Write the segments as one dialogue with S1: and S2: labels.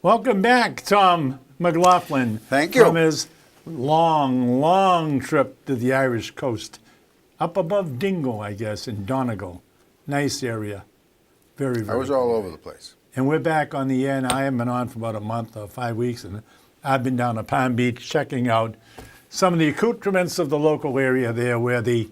S1: Welcome back, Tom McLaughlin.
S2: Thank you.
S1: From his long trip to the Irish coast. Up above Dingle, I guess, in Donegal. Nice area. Very
S2: I was all over the place.
S1: And we're back on the air, and I haven't been on for about a month or 5 weeks, and I've been down to Palm Beach checking out some of the accoutrements of the local area there where the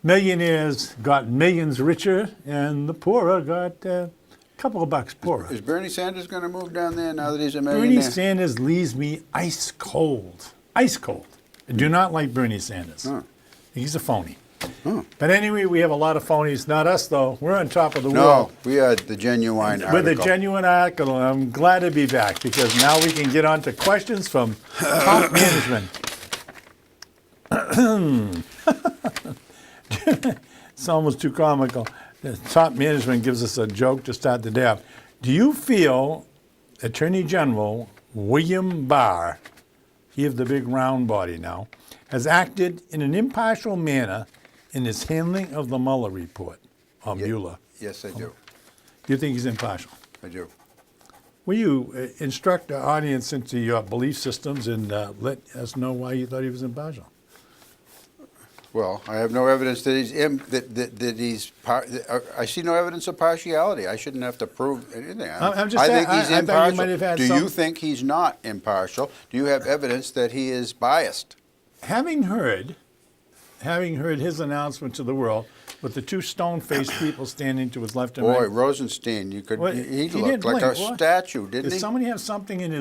S1: millionaires got millions richer and the poorer got a couple of bucks poorer.
S2: Is Bernie Sanders going to move down there now that he's a millionaire?
S1: Bernie Sanders leaves me ice cold. Ice cold. I do not like Bernie Sanders.
S2: Huh.
S1: He's a phony.
S2: Huh.
S1: But anyway, we have a lot of phonies. Not us, though. We're on top of the
S2: No,
S1: world.
S2: we are the genuine article.
S1: With a genuine article. I'm glad to be back because now we can get on to questions from top management. It's almost too comical. The top management gives us a joke to start the day off. Do you feel Attorney General William Barr, he of the big round body now, has acted in an impartial manner in his handling of the Mueller report, or Mueller?
S2: Yes, I do.
S1: Do you think he's impartial?
S2: I do.
S1: Will you instruct the audience into your belief systems and let us know why you thought he was impartial?
S2: Well, I have no evidence that I see no evidence of partiality. I shouldn't have to prove anything.
S1: I'm just
S2: I
S1: saying,
S2: think he's
S1: I thought you
S2: impartial.
S1: might have had
S2: Do
S1: some-
S2: you think he's not impartial? Do you have evidence that he is biased?
S1: Having heard his announcement to the world with the two stone-faced people standing to his left and
S2: Boy,
S1: right.
S2: Rosenstein, you could
S1: Well,
S2: he
S1: he
S2: looked
S1: didn't
S2: like
S1: blink.
S2: a
S1: What?
S2: statue, didn't
S1: Did
S2: he?
S1: somebody have something in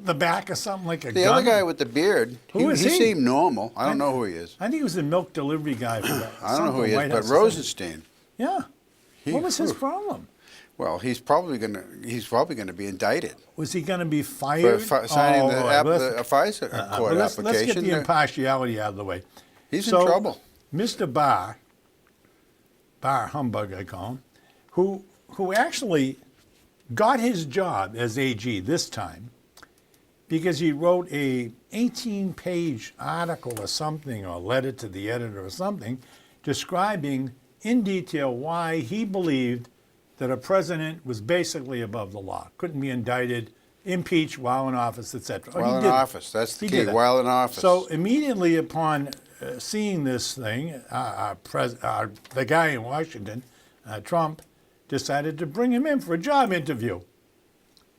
S1: the back or something like a
S2: The
S1: gun?
S2: other guy with the beard,
S1: Who is he?
S2: seemed normal. I don't know who he is.
S1: I think he was the milk delivery guy for that.
S2: I don't know who he is, but Rosenstein.
S1: Yeah. What was his
S2: Whew.
S1: problem?
S2: Well, he's probably gonna be indicted
S1: Was he going to be
S2: for
S1: fired?
S2: signing
S1: Oh, right. Well,
S2: a FISA court
S1: let's
S2: application.
S1: get the impartiality out of the way.
S2: He's
S1: So,
S2: in trouble.
S1: Mr. Barr Humbug, I call him, who actually got his job as AG this time because he wrote a 18-page article or something, or letter to the editor or something, describing in detail why he believed that a president was basically above the law, couldn't be indicted, impeached while in office, etc.
S2: While in office, that's the key. While in office.
S1: So immediately upon seeing this thing, the guy in Washington, Trump, decided to bring him in for a job interview.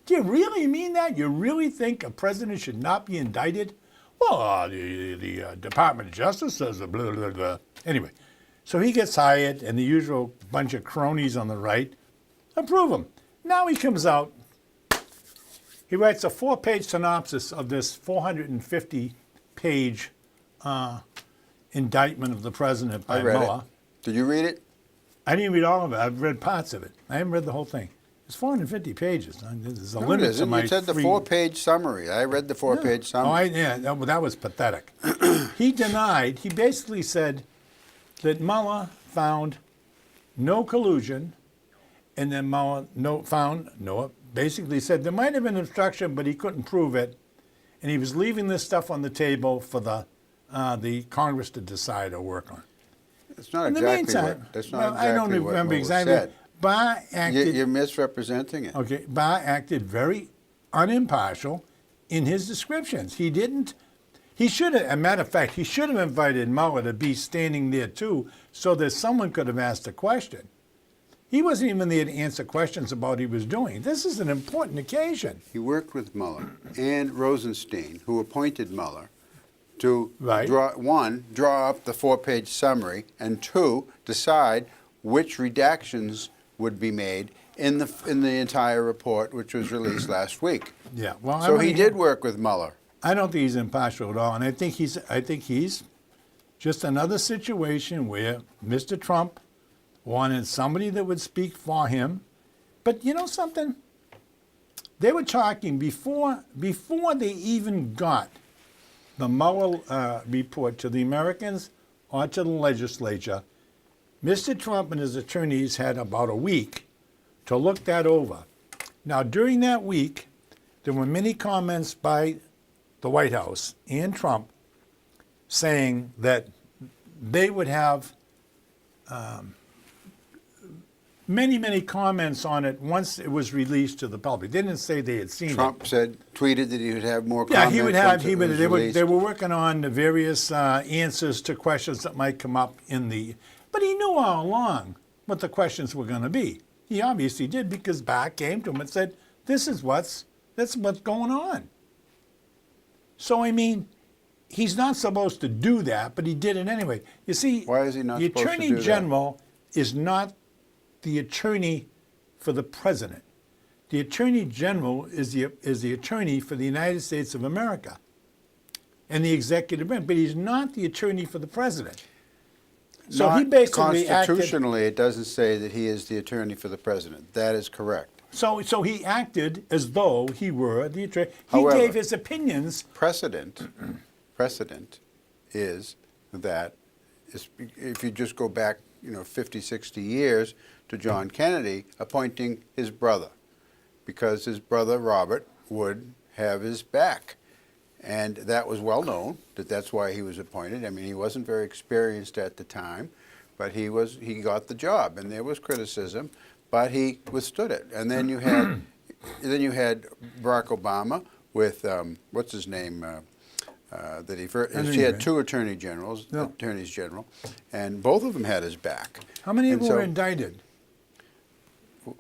S1: Do you really mean that? You really think a president should not be indicted? Well, the Department of Justice says blah, blah, blah. Anyway, so he gets hired, and the usual bunch of cronies on the right approve him. Now he comes out. He writes a 4-page synopsis of this 450-page indictment of the president by
S2: I read
S1: Mueller.
S2: it. Did you read it?
S1: I didn't read all of it. I've read parts of it. I haven't read the whole thing. It's 450 pages. There's a
S2: No, it
S1: limit to
S2: isn't.
S1: my
S2: It said the
S1: free-
S2: 4-page summary. I read the 4-page summary.
S1: that was pathetic. He basically said that Mueller found no collusion, and then Mueller basically said there might have been obstruction, but he couldn't prove it, and he was leaving this stuff on the table for the Congress to decide or work on.
S2: It's not
S1: In the
S2: exactly
S1: meantime,
S2: what. That's not
S1: well,
S2: exactly
S1: I don't
S2: what
S1: remember
S2: was
S1: exactly.
S2: said.
S1: Barr acted.
S2: You're misrepresenting it.
S1: Okay, Barr acted very unimpartial in his descriptions. He didn't. He should have. As a matter of fact, he should have invited Mueller to be standing there too, so that someone could have asked a question. He wasn't even there to answer questions about what he was doing. This is an important occasion.
S2: He worked with Mueller and Rosenstein, who appointed Mueller, to
S1: Right.
S2: draw up the 4-page summary, and 2, decide which redactions would be made in the entire report, which was released last week.
S1: Yeah. Well,
S2: So he did work with Mueller.
S1: I don't think he's impartial at all, and I think he's just another situation where Mr. Trump wanted somebody that would speak for him. But you know something? They were talking before they even got the Mueller report to the Americans or to the legislature. Mr. Trump and his attorneys had about a week to look that over. Now, during that week, there were many comments by the White House and Trump saying that they would have many, many comments on it once it was released to the public. They didn't say they had seen it.
S2: Trump tweeted that he would have more
S1: Yeah,
S2: comments.
S1: he would have.
S2: Released.
S1: They were working on the various answers to questions that might come up in the. But he knew all along what the questions were going to be. He obviously did, because Barr came to him and said, "This is what's going on." So I mean, he's not supposed to do that, but he did it anyway. You see,
S2: Why is he not
S1: the
S2: supposed to
S1: Attorney
S2: do that?
S1: General is not the attorney for the president. The Attorney General is the attorney for the United States of America and the executive branch, but he's not the attorney for the president. So he basically
S2: constitutionally, it doesn't say that he is the attorney for the president. That is correct.
S1: So he acted as though he were the attorney. He
S2: However,
S1: gave his opinions.
S2: Precedent is that if you just go back, 50, 60 years to John Kennedy appointing his brother, because his brother Robert would have his back. And that was well known that that's why he was appointed. I mean, he wasn't very experienced at the time, but he got the job, and there was criticism, but he withstood it. And then you had Barack Obama with what's his name? He had two attorneys general, and both of them had his back.
S1: How many of them were indicted?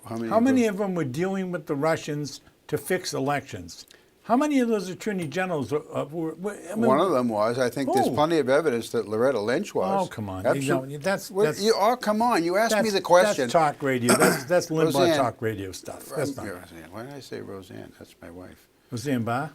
S2: How
S1: many of them were dealing with the Russians to fix elections? How many of those attorney generals were? I mean,
S2: one of them was. I think there's
S1: who?
S2: plenty of evidence that Loretta Lynch was.
S1: Oh, come on!
S2: Come on! You asked me the question.
S1: That's talk radio. That's Limbaugh
S2: Roseanne.
S1: talk radio stuff. That's not.
S2: Roseanne. Why did I say Roseanne? That's my wife.
S1: Roseanne Barr.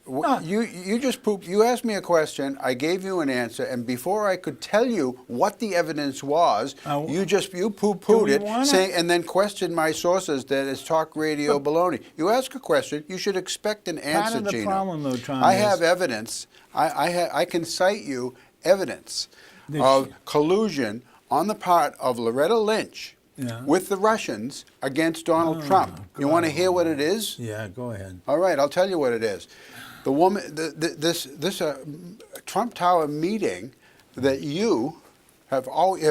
S2: You just pooped. You asked me a question. I gave you an answer, and before I could tell you what the evidence was, you poo-pooed it, saying, and then questioned my sources that it's talk radio baloney. You ask a question, you should expect an answer,
S1: Part of the problem, though, Tom,
S2: I have evidence. I can cite you evidence of collusion on the part of Loretta Lynch with the Russians against Donald Trump. You want to hear what it is?
S1: Yeah, go ahead.
S2: All right, I'll tell you what it is. The woman, this Trump Tower meeting that you have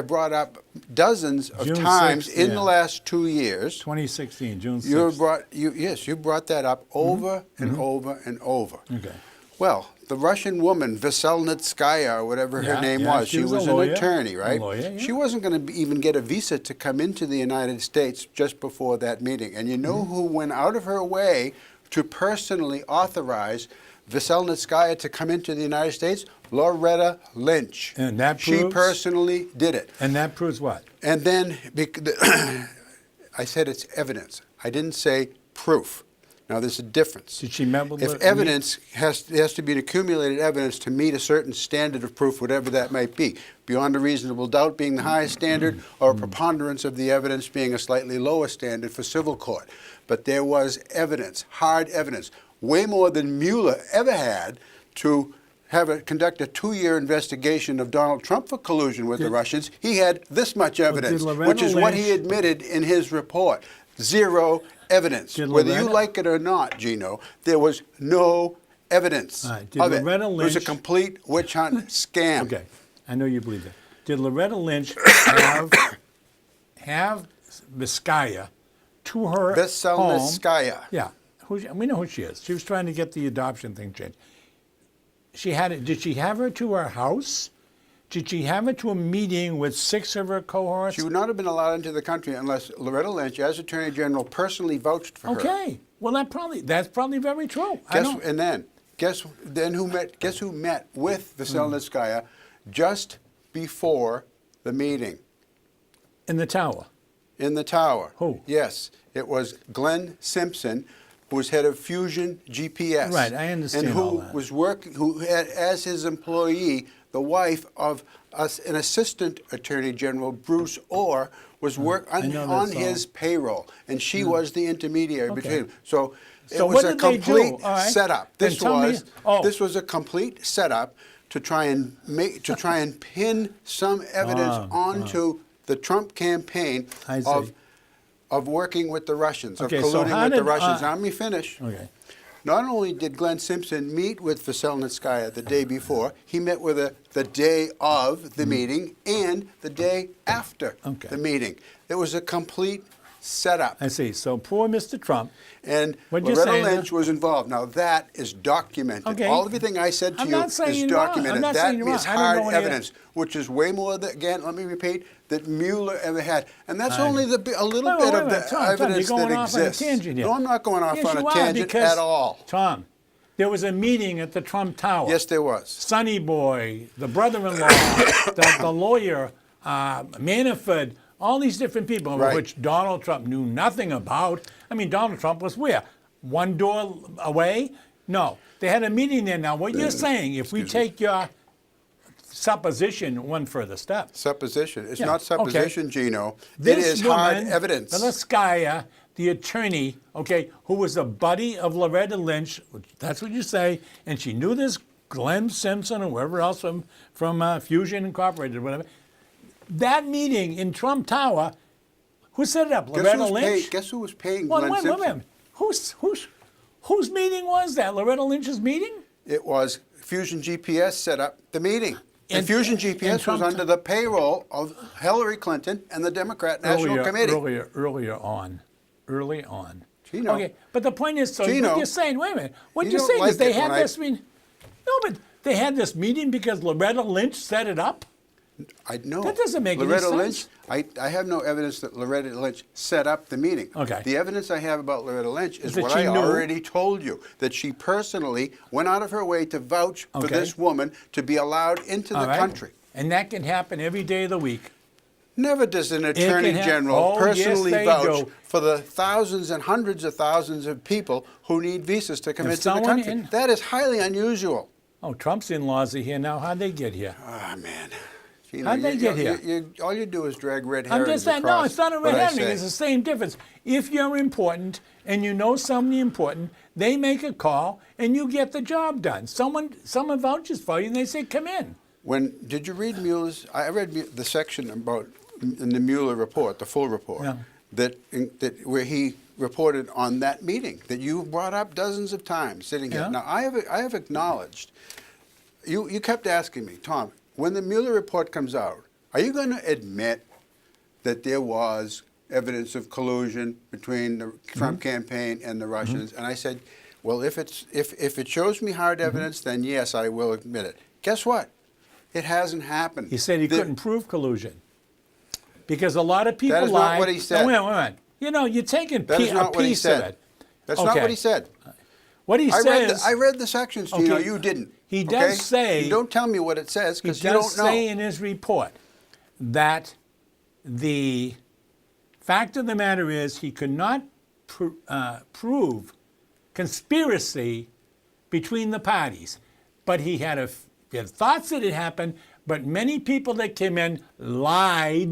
S2: brought up dozens of times in the last 2 years.
S1: 2016, June 6th.
S2: You brought that up over and over and over.
S1: Okay.
S2: Well, the Russian woman, Veselnitskaya, or whatever her name was, she was an attorney, right?
S1: A lawyer,
S2: She wasn't going to even get a visa to come into the United States just before that meeting. And you know who went out of her way to personally authorize Veselnitskaya to come into the United States? Loretta Lynch.
S1: And that proves?
S2: She personally did it.
S1: And that proves what?
S2: And then I said it's evidence. I didn't say proof. Now, there's a difference.
S1: Did she meet with
S2: If evidence has to be accumulated evidence to meet a certain standard of proof, whatever that might be, beyond a reasonable doubt being the highest standard, or a preponderance of the evidence being a slightly lower standard for civil court. But there was evidence, hard evidence, way more than Mueller ever had to conduct a 2-year investigation of Donald Trump for collusion with the Russians. He had this much evidence, which is what he admitted in his report. Zero evidence. Whether you like it or not, Gino, there was no evidence of it. It was a complete witch hunt scam.
S1: Okay, I know you believe that. Did Loretta Lynch have Vizcaya to her
S2: Veselnitskaya.
S1: home? Yeah, we know who she is. She was trying to get the adoption thing changed. Did she have her to her house? Did she have her to a meeting with 6 of her cohorts?
S2: She would not have been allowed into the country unless Loretta Lynch, as Attorney General, personally vouched for her.
S1: Okay. Well, that's probably very true.
S2: Guess who met with Veselnitskaya just before the meeting?
S1: In the tower.
S2: In the tower.
S1: Who?
S2: Yes, it was Glenn Simpson, who was head of Fusion GPS.
S1: Right, I understand all that.
S2: Who had as his employee the wife of an assistant attorney general, Bruce Orr, was on his payroll, and she was the intermediary between them. So it was a complete setup. This was a complete setup to try and pin some evidence onto the Trump campaign of working with the Russians, of colluding with the Russians. Now, let me finish.
S1: Okay.
S2: Not only did Glenn Simpson meet with Funicella the day before, he met with her the day of the meeting and the day after the meeting. It was a complete setup.
S1: I see. So poor Mr. Trump.
S2: And
S1: What'd you
S2: Loretta
S1: say,
S2: Lynch was involved. Now that is documented.
S1: Okay.
S2: All everything I said to
S1: I'm
S2: you
S1: not saying
S2: is
S1: you're wrong.
S2: documented.
S1: I'm not
S2: That
S1: saying you're
S2: is
S1: wrong. I don't
S2: hard
S1: know any
S2: evidence, which is way more than, again, let me repeat, that Mueller ever had. And that's only a little
S1: Wait,
S2: bit
S1: wait,
S2: of
S1: wait,
S2: the
S1: Tom,
S2: evidence
S1: you're going
S2: that
S1: off on a
S2: exists.
S1: tangent here.
S2: No, I'm not going off
S1: Yes,
S2: on
S1: you
S2: a
S1: are,
S2: tangent
S1: because,
S2: at all.
S1: Tom, there was a meeting at the Trump Tower.
S2: Yes, there was.
S1: Sonny Boy, the brother-in-law, the lawyer, Manafort, all these different people,
S2: Right.
S1: which Donald Trump knew nothing about. I mean, Donald Trump was where? One door away? No. They had a meeting there. Now, what you're saying, if we take your supposition one further step.
S2: Supposition. It's
S1: Yeah,
S2: not supposition,
S1: okay.
S2: Gino. It
S1: This
S2: is hard
S1: woman,
S2: evidence.
S1: Veliskaya, the attorney, okay, who was a buddy of Loretta Lynch, which, that's what you say, and she knew this Glenn Simpson or whoever else from Fusion Incorporated or whatever. That meeting in Trump Tower, who set it up? Loretta Lynch?
S2: Guess who was paying
S1: Wait,
S2: Glenn
S1: wait,
S2: Simpson?
S1: whose meeting was that? Loretta Lynch's meeting?
S2: It was Fusion GPS set up the meeting. And
S1: And-
S2: Fusion
S1: and
S2: GPS was
S1: Trump-
S2: under the payroll of Hillary Clinton and the Democrat National Committee.
S1: Early on.
S2: Gino.
S1: Okay, but the point is, so
S2: Gino,
S1: what you're saying, wait a minute, what
S2: you
S1: you're
S2: don't
S1: saying
S2: like
S1: is they
S2: it
S1: had
S2: when
S1: this meeting. No, but they had this meeting because Loretta Lynch set it up?
S2: I know.
S1: That doesn't make any
S2: Loretta
S1: sense.
S2: Lynch, I have no evidence that Loretta Lynch set up the meeting.
S1: Okay.
S2: The evidence I have about Loretta Lynch is
S1: that
S2: what
S1: she
S2: I
S1: knew.
S2: already told you, that she personally went out of her way to vouch for
S1: Okay.
S2: this woman to be allowed into
S1: All
S2: the
S1: right?
S2: country.
S1: And that can happen every day of the week.
S2: Never does an attorney
S1: can
S2: general
S1: oh,
S2: personally
S1: yes, they
S2: vouch
S1: do.
S2: for the thousands and hundreds of thousands of people who need visas to come
S1: If
S2: into the
S1: someone
S2: country.
S1: in-
S2: That is highly unusual.
S1: Oh, Trump's in-laws are here now. How'd they get here?
S2: Ah, man. You
S1: How'd they get here?
S2: All you do is drag red
S1: I'm
S2: herrings
S1: just saying, no,
S2: across
S1: it's not a
S2: what
S1: red
S2: I
S1: herring.
S2: say.
S1: It's the same difference. If you're important and you know somebody important, they make a call and you get the job done. Someone vouches for you and they say, come in.
S2: Did you read Mueller's? I read the section about in the Mueller report, the full report,
S1: Yeah.
S2: that where he reported on that meeting that you brought up dozens of times sitting
S1: Yeah.
S2: here. Now I have acknowledged. You kept asking me, Tom, when the Mueller report comes out, are you going to admit that there was evidence of collusion between the Trump campaign and the Russians? And I said, well, if it shows me hard evidence, then yes, I will admit it. Guess what? It hasn't happened.
S1: He said he couldn't prove collusion because a lot of people
S2: That is
S1: lied.
S2: not what he said.
S1: No, wait a minute. You know, you're taking
S2: That is
S1: a
S2: not what he
S1: piece
S2: said.
S1: of it.
S2: That's not
S1: Okay.
S2: what he said.
S1: What he says.
S2: I read the sections, Gino.
S1: Okay.
S2: You didn't.
S1: He does
S2: okay?
S1: say-
S2: You don't tell me what it says
S1: He
S2: because you
S1: does
S2: don't know.
S1: say in his report that the fact of the matter is he could not prove conspiracy between the parties, but he had thoughts that it happened. But many people that came in lied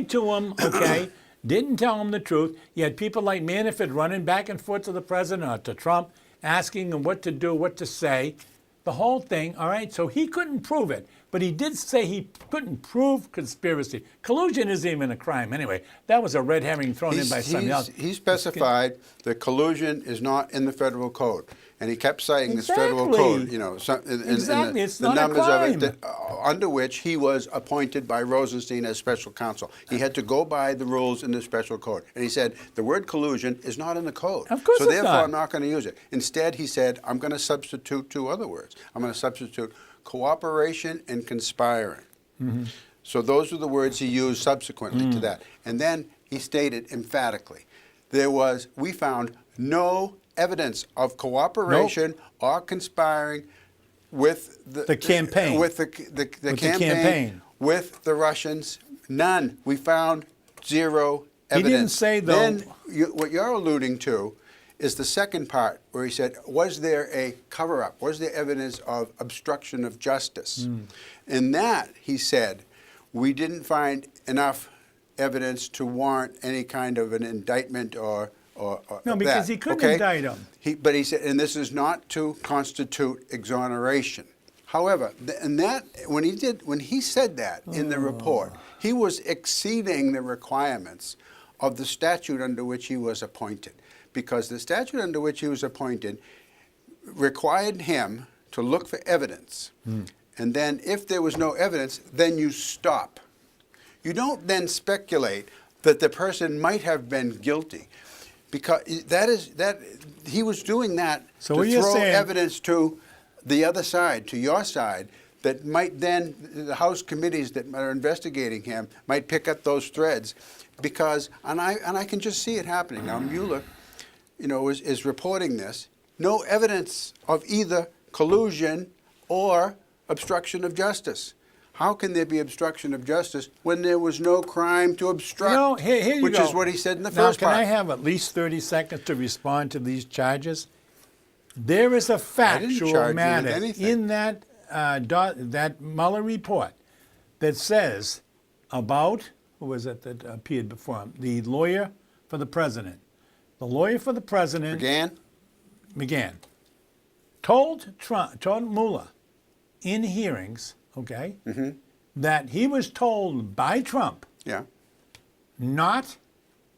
S1: to him. Okay, didn't tell him the truth. You had people like Manafort running back and forth to the president or to Trump, asking him what to do, what to say. The whole thing, all right? So he couldn't prove it, but he did say he couldn't prove conspiracy. Collusion isn't even a crime anyway. That was a red herring thrown in by somebody else.
S2: He specified that collusion is not in the federal code. And he kept citing this federal
S1: Exactly.
S2: code, you know,
S1: Exactly. It's
S2: the
S1: not a
S2: numbers of it,
S1: crime.
S2: under which he was appointed by Rosenstein as special counsel. He had to go by the rules in the special code. And he said, the word collusion is not in the code.
S1: Of course
S2: so
S1: it's
S2: therefore,
S1: not.
S2: I'm not going to use it. Instead, he said, I'm going to substitute two other words. I'm going to substitute cooperation and conspiring.
S1: Mm-hmm.
S2: So those are the words he used subsequently to that. And then he stated emphatically, we found no evidence of cooperation or conspiring with the
S1: campaign.
S2: with the
S1: campaign.
S2: with the Russians. None. We found zero evidence.
S1: didn't say, though-
S2: Then what you're alluding to is the second part where he said, was there a cover-up? Was there evidence of obstruction of justice? In that, he said, we didn't find enough evidence to warrant any kind of an indictment or
S1: No, because
S2: that,
S1: he couldn't
S2: okay?
S1: indict him.
S2: But he said, and this is not to constitute exoneration. However, when he said that in the report, he was exceeding the requirements of the statute under which he was appointed, because the statute under which he was appointed required him to look for evidence. And then if there was no evidence, then you stop. You don't then speculate that the person might have been guilty, because he was doing that
S1: So
S2: to
S1: what you're
S2: throw
S1: saying-
S2: evidence to the other side, to your side, that might then, the House committees that are investigating him might pick up those threads, because, and I can just see it happening. Now, Mueller, is reporting this. No evidence of either collusion or obstruction of justice. How can there be obstruction of justice when there was no crime to obstruct,
S1: here you
S2: which
S1: go.
S2: is what he said in the
S1: Now,
S2: first part?
S1: can I have at least 30 seconds to respond to these charges? There is a
S2: charge
S1: factual
S2: you with
S1: matter
S2: anything.
S1: in that Mueller report that says about, who was it that appeared before him? The lawyer for the president. The lawyer for the president, McGahn, told Mueller in hearings, okay, that he was told by Trump
S2: Yeah.
S1: not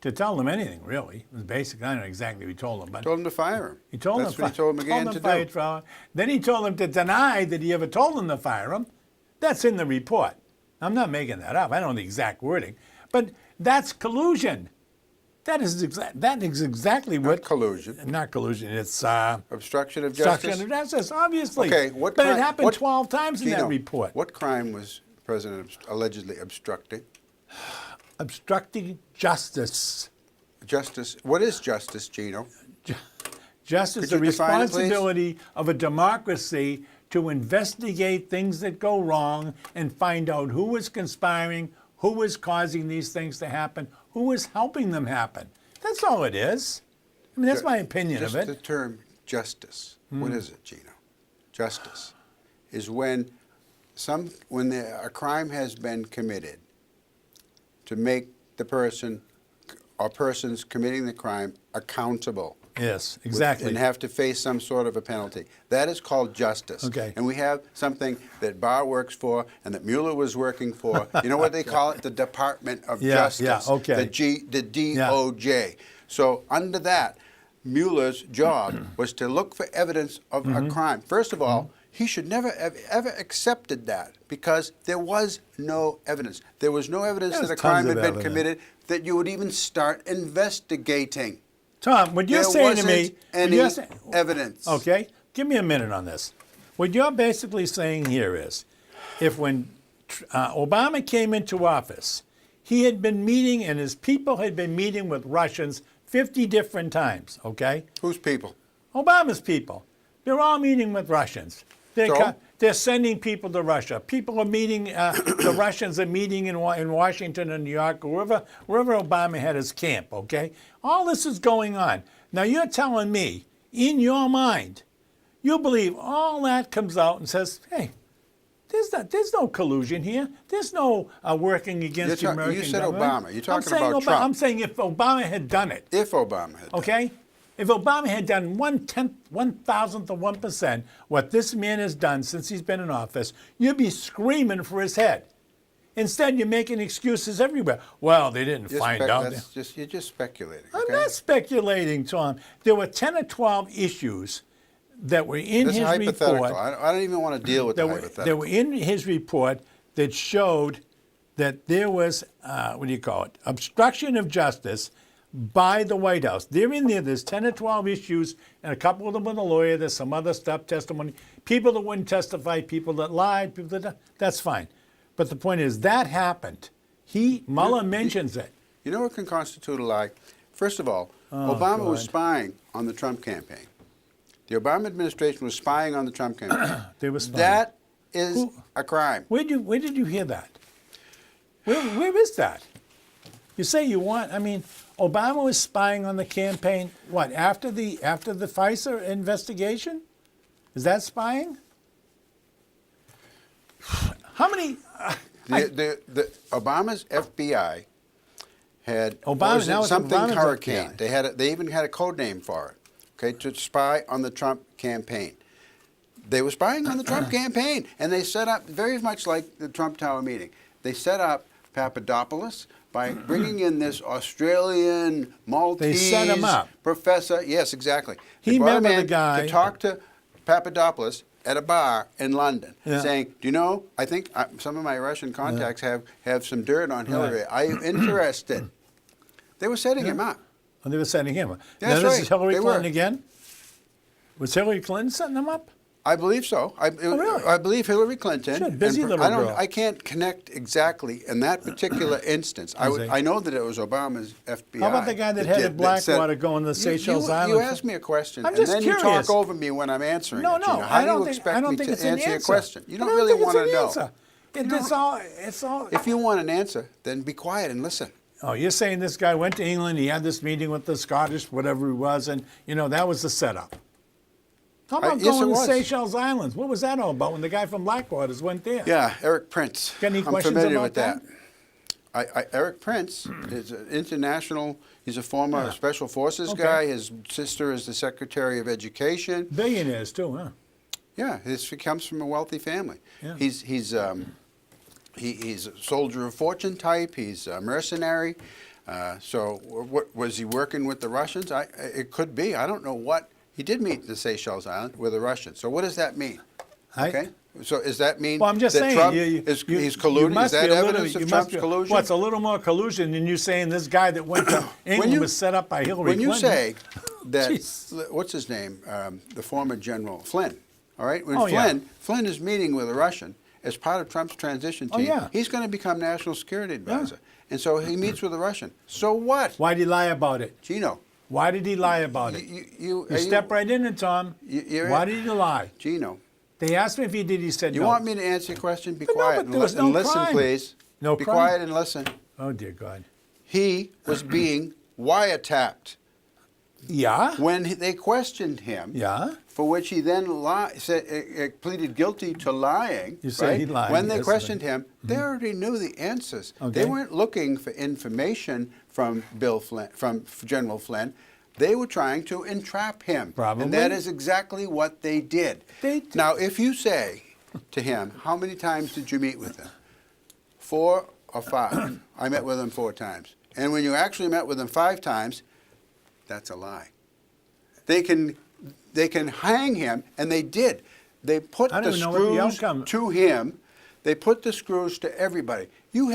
S1: to tell them anything, really. It was basically, I don't know exactly what he told them, but
S2: Told him to fire him.
S1: he told
S2: That's
S1: them
S2: what he told McGahn to do.
S1: Fire. Then he told them to deny that he ever told them to fire him. That's in the report. I'm not making that up. I don't know the exact wording, but that's collusion. That is exactly what
S2: collusion.
S1: Not collusion. It's
S2: Obstruction of justice.
S1: obstruction of justice, obviously.
S2: Okay,
S1: but it happened 12 times in that
S2: Gino,
S1: report.
S2: What crime was the president allegedly obstructing?
S1: Obstructing justice.
S2: Justice. What is justice, Gino?
S1: Justice,
S2: Could
S1: the
S2: you define it, please?
S1: responsibility of a democracy to investigate things that go wrong and find out who was conspiring, who was causing these things to happen, who was helping them happen. That's all it is. I mean, that's my opinion
S2: Just
S1: of it.
S2: the term justice. What is it, Gino? Justice is when a crime has been committed to make the person or persons committing the crime accountable.
S1: Yes, exactly.
S2: And have to face some sort of a penalty. That is called justice.
S1: Okay.
S2: And we have something that Barr works for and that Mueller was working for. You know what they call it? The Department of Justice.
S1: Yeah, okay.
S2: The DOJ. So under that, Mueller's job was to look for evidence of a crime. First of all, he should never have ever accepted that, because there was no evidence. There was no evidence
S1: There's
S2: that a crime
S1: tons
S2: had
S1: of
S2: been
S1: evidence.
S2: committed that you would even start investigating.
S1: Tom, what you're
S2: There
S1: saying to me,
S2: wasn't any
S1: you're saying-
S2: evidence.
S1: Okay, give me a minute on this. What you're basically saying here is, if when Obama came into office, he had been meeting and his people had been meeting with Russians 50 different times, okay?
S2: Whose people?
S1: Obama's people. They're all meeting with Russians. They're sending people to Russia. People are meeting, the Russians are meeting in Washington and New York, or wherever Obama had his camp, okay? All this is going on. Now you're telling me, in your mind, you believe all that comes out and says, hey, there's no collusion here. There's no working against the American
S2: You said
S1: government.
S2: Obama. You're talking about Trump.
S1: I'm saying if Obama had done it.
S2: If Obama had done it.
S1: Okay? If Obama had done 1/1000th of 1% what this man has done since he's been in office, you'd be screaming for his head. Instead, you're making excuses everywhere. Well, they didn't find out.
S2: You're just speculating.
S1: I'm
S2: okay?
S1: not speculating, Tom. There were 10 or 12 issues that were in
S2: This is
S1: his
S2: hypothetical.
S1: report.
S2: I don't even want to deal with the hypothetical.
S1: That were in his report that showed that there was, obstruction of justice by the White House. They're in there. There's 10 or 12 issues, and a couple of them with a lawyer. There's some other stuff, testimony. People that wouldn't testify, people that lied, that's fine. But the point is, that happened. Mueller mentions it.
S2: You know what can constitute a lie? First of all, Obama was spying on the Trump campaign. The Obama administration was spying on the Trump campaign.
S1: They were spying.
S2: That is a crime.
S1: Where did you hear that? Where is that? You say you want, Obama was spying on the campaign, what, after the FISA investigation? Is that spying? How many?
S2: The Obama's FBI had
S1: now it's
S2: something
S1: Obama's
S2: hurricane.
S1: FBI.
S2: They even had a code name for it. Okay, to spy on the Trump campaign. They were spying on the Trump campaign, and they set up very much like the Trump Tower meeting. They set up Papadopoulos by bringing in this Australian Maltese
S1: set him up.
S2: professor. Yes, exactly. They
S1: He
S2: brought
S1: met
S2: him
S1: with
S2: in
S1: the guy.
S2: to talk to Papadopoulos at a bar in London,
S1: Yeah.
S2: saying, "Do you know? I think some of my Russian contacts have some dirt on Hillary. I'm interested." They were setting him up.
S1: And they were setting him up.
S2: That's
S1: Now, this
S2: right.
S1: is Hillary
S2: They
S1: Clinton
S2: were.
S1: again? Was Hillary Clinton setting him up?
S2: I believe so.
S1: really?
S2: I believe Hillary Clinton.
S1: Sure, busy
S2: and
S1: little girl.
S2: I can't connect exactly in that particular instance. I know that it was Obama's FBI.
S1: How about the guy that headed Blackwater going to the Seychelles Islands?
S2: You ask me a question,
S1: I'm
S2: and
S1: just
S2: then
S1: curious.
S2: you talk over me when I'm answering
S1: No,
S2: it. Gino.
S1: no,
S2: How
S1: I don't
S2: do you
S1: think,
S2: expect
S1: I don't
S2: me
S1: think
S2: to
S1: it's an
S2: answer your
S1: answer.
S2: question? You
S1: I
S2: don't
S1: don't
S2: really
S1: think
S2: want to
S1: it's an
S2: know.
S1: answer. It's all.
S2: If you want an answer, then be quiet and listen.
S1: Oh, you're saying this guy went to England, he had this meeting with the Scottish, whatever he was, and, that was the setup. How about
S2: yes, it
S1: going to
S2: was.
S1: Seychelles Islands? What was that all about when the guy from Blackwaters went there?
S2: Yeah, Eric Prince.
S1: Got any
S2: I'm
S1: questions
S2: familiar
S1: about
S2: with that. Eric Prince is an international, he's a former Special Forces guy. His sister is the Secretary of Education.
S1: Billionaires, too, huh?
S2: Yeah, he comes from a wealthy family.
S1: Yeah.
S2: He's a soldier of fortune type. He's a mercenary. So what was he working with the Russians? It could be. I don't know what. He did meet the Seychelles Island with the Russians. So what does that mean? Okay. So does that mean
S1: Well, I'm just
S2: that
S1: saying,
S2: Trump
S1: he's
S2: he's colluding? Is that evidence of Trump's collusion?
S1: Well, it's a little more collusion than you saying this guy that went to England was set up by Hillary Clinton.
S2: When you say that,
S1: Jeez.
S2: what's his name, the former General Flynn, all right? When
S1: Oh, yeah.
S2: Flynn is meeting with a Russian as part of Trump's transition team,
S1: yeah.
S2: he's going to become national security advisor. And so he meets with a Russian. So what?
S1: Why'd he lie about it?
S2: Gino.
S1: Why did he lie about it? You step right in it, Tom. Why did he lie?
S2: Gino.
S1: They asked me if he did. He said no.
S2: You want me to answer your question? Be
S1: But no,
S2: quiet
S1: but
S2: and,
S1: there was
S2: and
S1: no
S2: listen,
S1: crime.
S2: please.
S1: No
S2: Be
S1: crime.
S2: quiet and listen.
S1: Oh, dear God.
S2: He was being wiretapped.
S1: Yeah?
S2: When they questioned him,
S1: Yeah?
S2: for which he then pleaded guilty to lying.
S1: You say
S2: right?
S1: he lied,
S2: When they
S1: yes,
S2: questioned him, they already knew the answers.
S1: Okay.
S2: They weren't looking for information from from General Flynn. They were trying to entrap him.
S1: Probably.
S2: And that is exactly what they did. Now, if you say to him, how many times did you meet with him? 4 or 5. I met with him 4 times. And when you actually met with him 5 times, that's a lie. They can hang him, and they did. They put
S1: I
S2: the
S1: don't even know what the
S2: screws
S1: outcome-
S2: to him. They put the screws to everybody. You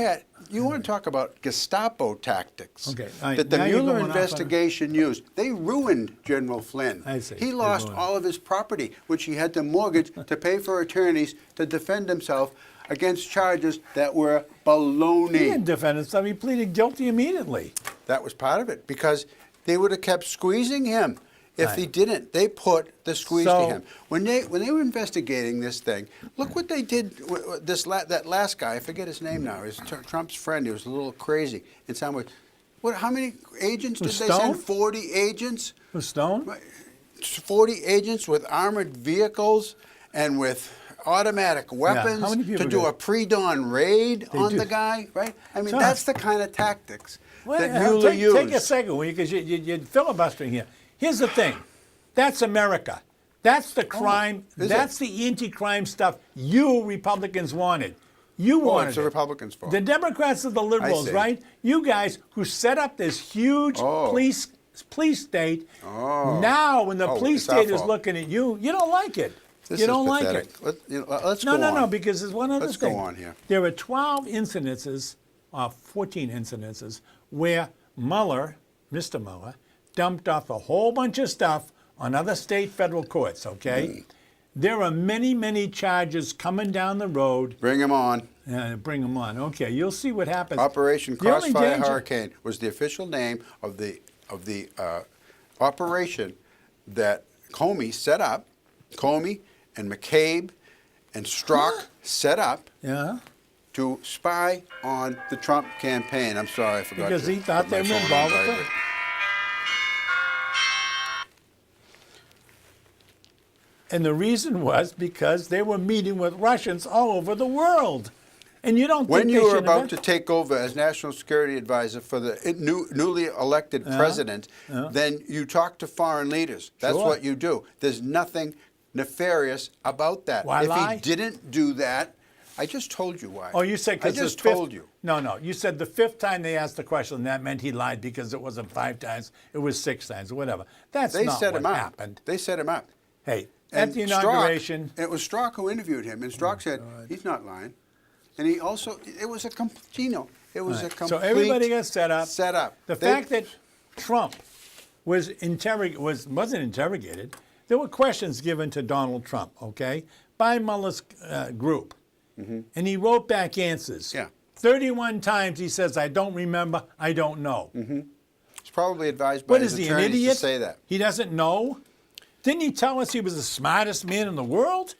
S2: want to talk about Gestapo tactics
S1: Okay, all right,
S2: that the
S1: now you're
S2: Mueller
S1: going off on a-
S2: investigation used. They ruined General Flynn.
S1: I see.
S2: He
S1: They're
S2: lost
S1: ruined.
S2: all of his property, which he had to mortgage to pay for attorneys to defend himself against charges that were
S1: He
S2: baloney.
S1: didn't defend himself. He pleaded guilty immediately.
S2: That was part of it, because they would have kept squeezing him if he
S1: Right.
S2: didn't. They put the squeeze
S1: So-
S2: to him. When they were investigating this thing, look what they did. That last guy, I forget his name now. He's Trump's friend. He was a little crazy in some way. How many agents did they
S1: Stone?
S2: send? 40 agents.
S1: Was Stone?
S2: 40 agents with armored vehicles and with automatic weapons
S1: How many people
S2: to do
S1: did?
S2: a pre-dawn raid on
S1: do.
S2: the guy, right? I mean,
S1: Sure.
S2: that's the kind of tactics
S1: Well,
S2: that Mueller used.
S1: take a second, because you're filibustering here. Here's the thing. That's America. That's the crime.
S2: is
S1: That's the anti-crime stuff you Republicans wanted. You wanted
S2: it's the
S1: it.
S2: Republicans' fault.
S1: The Democrats are the liberals,
S2: see.
S1: right? You guys who set up this huge police state. Now, when the police
S2: it's our
S1: state is
S2: fault.
S1: looking at you, you don't like it.
S2: This
S1: you
S2: is
S1: don't like
S2: pathetic.
S1: it.
S2: Let's go on.
S1: No, because there's one other
S2: Let's
S1: thing.
S2: go on here.
S1: There are 12 incidences, 14 incidences, where Mueller, Mr. Mueller, dumped off a whole bunch of stuff on other state federal courts, okay? There are many, many charges coming down the road.
S2: Bring him on.
S1: Bring them on. Okay, you'll see what happens.
S2: Operation
S1: The only
S2: Crossfire
S1: danger-
S2: Hurricane was the official name of the operation that Comey set up. Comey and McCabe and Strzok set up
S1: Yeah,
S2: to spy on the Trump campaign. I'm sorry, I forgot
S1: because
S2: to
S1: he thought
S2: put my
S1: they were
S2: phone on
S1: involved with it.
S2: vibrate.
S1: And the reason was because they were meeting with Russians all over the world. And you don't
S2: When
S1: think
S2: you
S1: they
S2: were
S1: should
S2: about to take over as national security advisor for the newly elected president, then you talk to foreign leaders. That's
S1: Sure.
S2: what you do. There's nothing nefarious about that.
S1: Why
S2: if
S1: lie?
S2: he didn't do that, I just told you why.
S1: Oh, you said
S2: I
S1: because
S2: just told you.
S1: No. You said the 5th time they asked the question, that meant he lied because it wasn't 5 times, it was 6 times, or whatever. That's
S2: They
S1: not
S2: set
S1: what
S2: him up.
S1: happened.
S2: They set him up.
S1: Hey,
S2: And
S1: at the inauguration,
S2: Strzok, it was Strzok who interviewed him, and Strzok said he's not lying. And he also, it was a Gino. It was a complete.
S1: so everybody got set up.
S2: Set up.
S1: The fact that Trump wasn't interrogated, there were questions given to Donald Trump, okay, by Mueller's group. And he wrote back answers.
S2: Yeah.
S1: 31 times he says, I don't remember, I don't know.
S2: He's probably advised by
S1: What
S2: his
S1: is he, an
S2: attorneys
S1: idiot?
S2: to say that.
S1: He doesn't know? Didn't he tell us he was the smartest man in the world?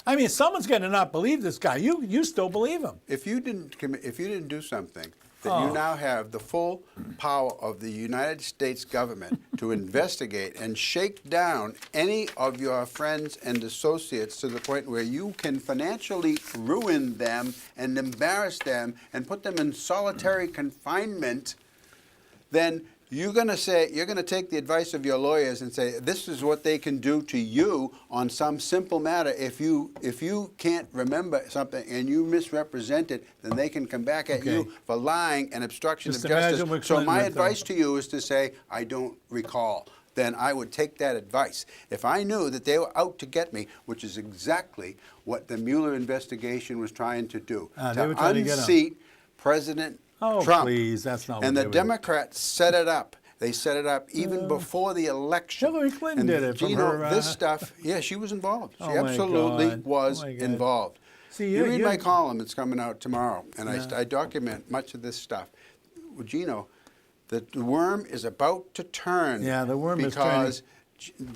S1: I mean, someone's going to not believe this guy. You still believe him.
S2: If you didn't do something, that you now have the full power of the United States government to investigate and shake down any of your friends and associates to the point where you can financially ruin them and embarrass them and put them in solitary confinement, then you're going to take the advice of your lawyers and say, this is what they can do to you on some simple matter. If you can't remember something and you misrepresent it, then they can come back at you for lying and obstruction
S1: Just
S2: of
S1: imagine
S2: justice.
S1: what
S2: So
S1: Clinton
S2: my
S1: went through.
S2: advice to you is to say, I don't recall. Then I would take that advice. If I knew that they were out to get me, which is exactly what the Mueller investigation was trying to do,
S1: They were trying to get him.
S2: unseat President
S1: Oh,
S2: Trump.
S1: please, that's not what
S2: And
S1: they
S2: the
S1: were doing.
S2: Democrats set it up. They set it up even before the election.
S1: Hillary Clinton
S2: and
S1: did it from
S2: Gino,
S1: her,
S2: this stuff, yeah, she was involved. She
S1: Oh, my
S2: absolutely
S1: God.
S2: was
S1: Oh, my God.
S2: involved.
S1: See,
S2: you read
S1: you're-
S2: my column, it's coming out tomorrow, and I document much of this stuff. Well, Gino, the worm is about to turn.
S1: Yeah, the worm is turning.
S2: because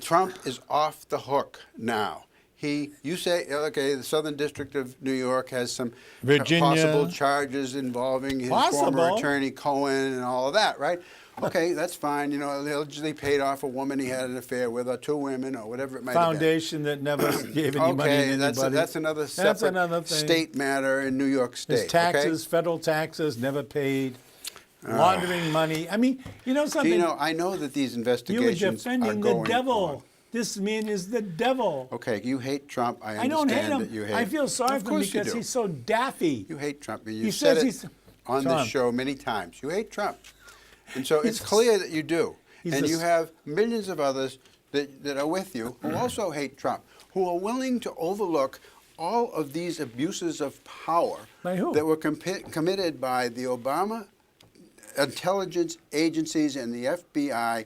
S2: Trump is off the hook now. You say, okay, the Southern District of New York has some
S1: Virginia.
S2: possible charges involving his
S1: Possible.
S2: former attorney Cohen and all of that, right? Okay, that's fine. You know, they allegedly paid off a woman he had an affair with, or 2 women, or whatever it might
S1: Foundation that never gave any money to
S2: Okay,
S1: anybody.
S2: that's another separate
S1: another thing.
S2: state matter in New York State.
S1: His taxes, federal taxes, never paid. Laundering money. I mean, you know
S2: Okay?
S1: something?
S2: Gino, I know that these
S1: You were
S2: investigations are
S1: defending the
S2: going
S1: devil.
S2: on.
S1: This man is the devil.
S2: Okay, you hate Trump. I understand
S1: I don't hate him.
S2: that you hate
S1: I feel sorry
S2: Of
S1: for him
S2: course you
S1: because
S2: do.
S1: he's so daffy.
S2: You hate Trump. And
S1: He
S2: you
S1: says
S2: said
S1: he's-
S2: it on this
S1: Trump.
S2: show many times. You hate Trump. And so it's clear that you do.
S1: He's
S2: And
S1: a
S2: you
S1: s-
S2: have millions of others that are with you who also hate Trump, who are willing to overlook all of these abuses of power
S1: By who?
S2: that were committed by the Obama intelligence agencies and the FBI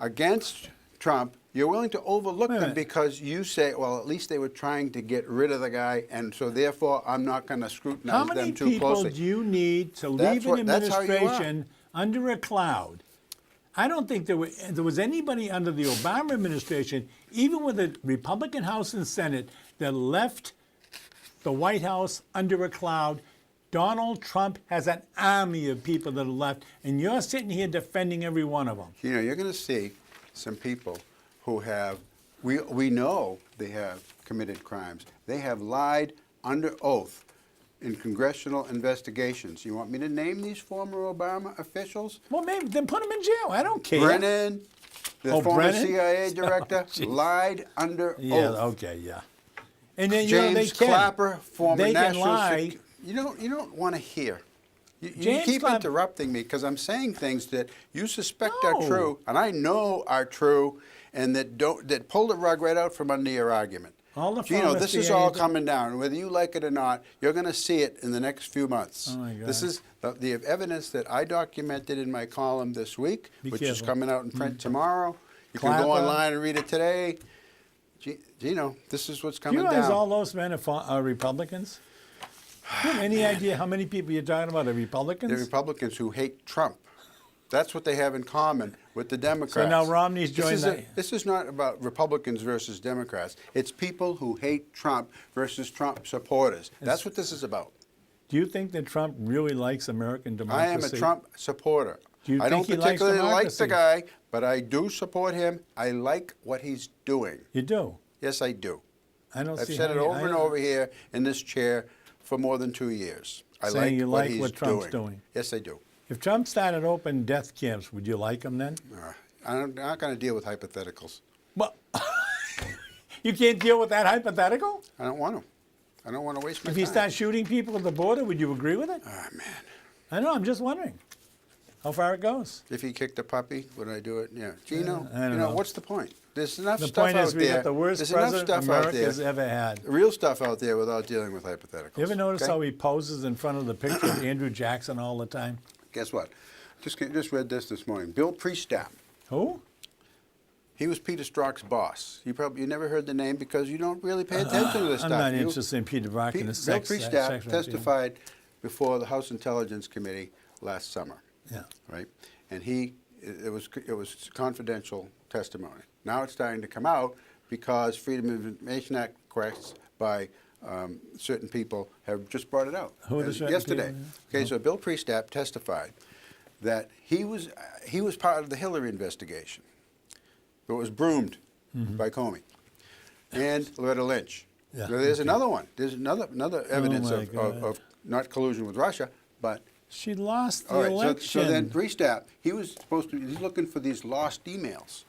S2: against Trump. You're willing to overlook
S1: Wait a
S2: them
S1: minute.
S2: because you say, well, at least they were trying to get rid of the guy, and so therefore I'm not going to
S1: How
S2: scrutinize
S1: many
S2: them too
S1: people
S2: closely.
S1: do you need to
S2: That's
S1: leave an
S2: that's how you are.
S1: administration under a cloud? I don't think there was anybody under the Obama administration, even with the Republican House and Senate, that left the White House under a cloud. Donald Trump has an army of people that have left, and you're sitting here defending every one of them.
S2: You know, you're going to see some people who have, we know they have committed crimes. They have lied under oath in congressional investigations. You want me to name these former Obama officials?
S1: Well, maybe then put him in jail. I don't care.
S2: Brennan, the
S1: Oh,
S2: former
S1: Brennan?
S2: CIA director,
S1: Oh, geez.
S2: lied under
S1: Yeah.
S2: oath.
S1: Okay. Yeah. And then
S2: James
S1: they can.
S2: Clapper, former
S1: They can
S2: national
S1: lie.
S2: You don't want to hear. You
S1: James
S2: keep
S1: Clapper-
S2: interrupting me because I'm saying things that you suspect are
S1: No.
S2: true, and I know are true, and that pull the rug right out from under your argument.
S1: All the
S2: Gino,
S1: former
S2: this is
S1: CIA
S2: all coming down. Whether you like it or not, you're going to see it in the next few months.
S1: Oh, my God.
S2: This is the evidence that I documented in my column this week,
S1: Be
S2: which is
S1: careful.
S2: coming out in print tomorrow. You can
S1: Clapper.
S2: go online and read it today. Gino, this is what's
S1: Do
S2: coming
S1: you realize
S2: down.
S1: all those men are Republicans? Do you have any idea how many people you're talking about are Republicans?
S2: The Republicans who hate Trump. That's what they have in common with the Democrats.
S1: So now Romney's joined
S2: This is not about Republicans versus Democrats. It's people who hate Trump versus Trump supporters. That's what this is about.
S1: Do you think that Trump really likes American democracy?
S2: I am a Trump supporter.
S1: Do you
S2: I don't
S1: think he likes
S2: particularly like the
S1: democracy?
S2: guy, but I do support him. I like what he's doing.
S1: You do?
S2: Yes, I do.
S1: I don't
S2: I've
S1: see
S2: said
S1: how
S2: it
S1: you-
S2: over and over here in this chair for more than 2 years. I
S1: Saying
S2: like
S1: you
S2: what
S1: like
S2: he's
S1: what Trump's doing.
S2: Yes, I do.
S1: If Trump started open death camps, would you like him then?
S2: I'm not going to deal with hypotheticals.
S1: Well, you can't deal with that hypothetical?
S2: I don't want to. I don't want to waste my
S1: If
S2: time.
S1: he starts shooting people at the border, would you agree with it?
S2: Ah, man.
S1: I know, I'm just wondering how far it goes.
S2: If he kicked a puppy, would I do it? Yeah. Gino,
S1: I don't know.
S2: what's the point? There's enough
S1: The
S2: stuff
S1: point
S2: out
S1: is we
S2: there.
S1: got the worst
S2: There's enough
S1: president
S2: stuff out
S1: America's
S2: there.
S1: ever had.
S2: Real stuff out there without dealing with hypotheticals.
S1: You ever notice
S2: okay?
S1: how he poses in front of the picture of Andrew Jackson all the time?
S2: Guess what? Just read this morning. Bill Priestap.
S1: Who?
S2: He was Peter Strzok's boss. You never heard the name because you don't really pay attention to this
S1: I'm
S2: stuff.
S1: not interested in Peter Brock and the
S2: Bill
S1: sex.
S2: Priestap
S1: sex
S2: testified before the House Intelligence Committee last summer.
S1: Yeah.
S2: Right, and it was confidential testimony. Now it's starting to come out because Freedom of Information Act requests by certain people have just brought it out.
S1: Who are the certain
S2: yesterday?
S1: people?
S2: Okay, so Bill Priestap testified that he was part of the Hillary investigation. It was broomed by Comey and Loretta Lynch.
S1: Yeah,
S2: So there's
S1: okay.
S2: another one. There's another evidence
S1: my God.
S2: of not collusion with Russia, but
S1: She lost the
S2: all right.
S1: election.
S2: So then Priestap, he's looking for these lost emails.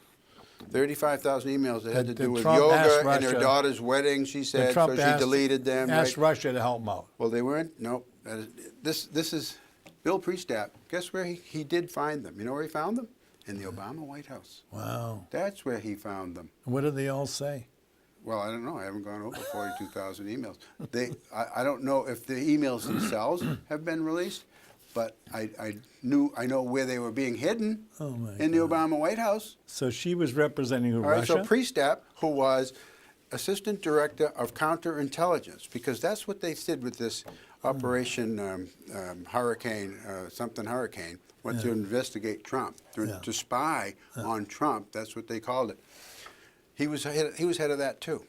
S2: 35,000 emails that had to
S1: That
S2: do with
S1: Trump asked
S2: yoga and her
S1: Russia-
S2: daughter's wedding. She
S1: That
S2: said
S1: Trump
S2: so. She
S1: asked-
S2: deleted them.
S1: Asked
S2: Right?
S1: Russia to help him out.
S2: Well, they weren't. No. This is Bill Priestap. Guess where he did find them? You know where he found them? In the Obama White House.
S1: Wow.
S2: That's where he found them.
S1: What do they all say?
S2: Well, I don't know. I haven't gone over 42,000 emails. I don't know if the emails themselves have been released, but I know where they were being hidden
S1: Oh, my
S2: in the
S1: God.
S2: Obama White House.
S1: So she was representing who,
S2: All right, so
S1: Russia?
S2: Priestap, who was Assistant Director of Counterintelligence, because that's what they did with this Operation Hurricane, Hurricane, went to investigate Trump, to spy on Trump. That's what they called it. He was head of that too.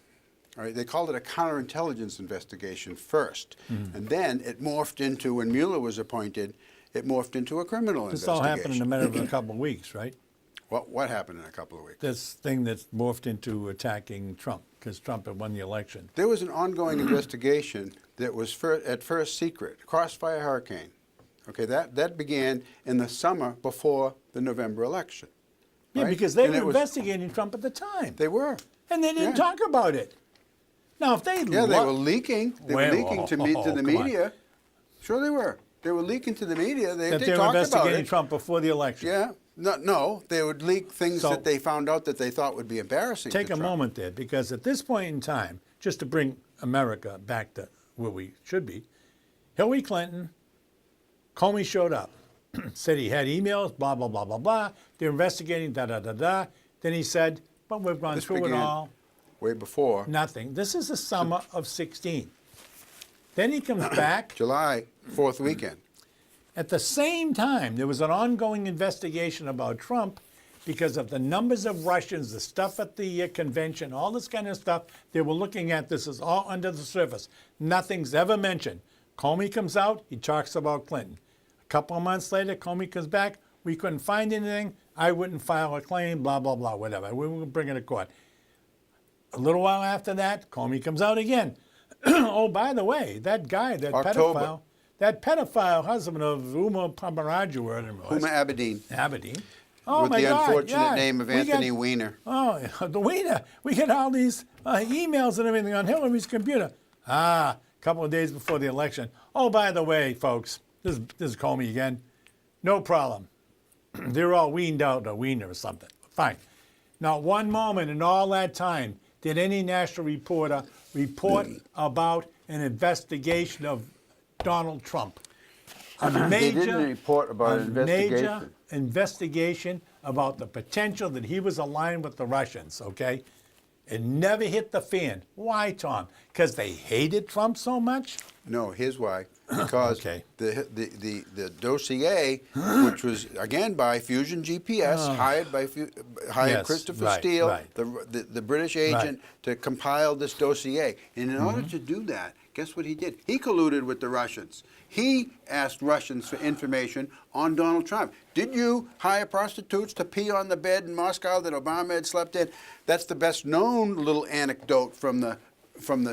S2: All right, they called it a counterintelligence investigation first, and then it morphed into, when Mueller was appointed, it morphed into a criminal
S1: This
S2: investigation.
S1: all happened in a matter of a couple of weeks, right?
S2: What happened in a couple of weeks?
S1: This thing that's morphed into attacking Trump because Trump had won the election.
S2: There was an ongoing investigation that was at first secret, Crossfire Hurricane. Okay, that began in the summer before the November election.
S1: Yeah,
S2: right?
S1: because they
S2: And
S1: were
S2: it was-
S1: investigating Trump at the time.
S2: They were.
S1: And they didn't
S2: Yeah.
S1: talk about it. Now, if they
S2: Yeah, they were leaking. They were
S1: Well,
S2: leaking to the
S1: come on.
S2: media. Sure, they were. They were leaking to the media. They
S1: that they were
S2: talked about
S1: investigating
S2: it.
S1: Trump before the election.
S2: Yeah. No, they would leak things
S1: So-
S2: that they found out that they thought would be embarrassing.
S1: Take
S2: to
S1: a
S2: Trump.
S1: moment there, because at this point in time, just to bring America back to where we should be, Hillary Clinton, Comey showed up, said he had emails, blah, blah, blah, blah, blah. They're investigating, da, da, da, da. Then he said, but we've gone
S2: This
S1: through it
S2: began
S1: all.
S2: way before
S1: Nothing. This is the summer of 16. Then he comes back.
S2: July 4th weekend.
S1: At the same time, there was an ongoing investigation about Trump because of the numbers of Russians, the stuff at the convention, all this kind of stuff. They were looking at this is all under the surface. Nothing's ever mentioned. Comey comes out, he talks about Clinton. A couple of months later, Comey comes back. We couldn't find anything. I wouldn't file a claim, blah, blah, blah, whatever. We wouldn't bring it to court. A little while after that, Comey comes out again. Oh, by the way, that guy, that
S2: October.
S1: pedophile husband of Uma Pomeraju, whatever it was.
S2: Huma Abedin.
S1: Aberdeen. Oh,
S2: With
S1: my
S2: the
S1: God,
S2: unfortunate
S1: yeah.
S2: name of
S1: We
S2: Anthony
S1: got-
S2: Weiner.
S1: Oh, the Wiener. We get all these emails and everything on Hillary's computer. A couple of days before the election. Oh, by the way, folks, this is Comey again. No problem. They're all weaned out, a wiener or something. Fine. Not one moment in all that time did any national reporter report about an investigation of Donald Trump. A major,
S2: didn't report about
S1: a
S2: an
S1: major
S2: investigation.
S1: investigation about the potential that he was aligned with the Russians, okay? It never hit the fan. Why, Tom? Because they hated Trump so much?
S2: No, here's why. Because
S1: Okay.
S2: the dossier, which was again by Fusion GPS, hired
S1: Yes,
S2: Christopher
S1: right,
S2: Steele,
S1: right.
S2: the British agent, to compile this dossier. And in order to do that, guess what he did? He colluded with the Russians. He asked Russians for information on Donald Trump. Did you hire prostitutes to pee on the bed in Moscow that Obama had slept in? That's the best known little anecdote from the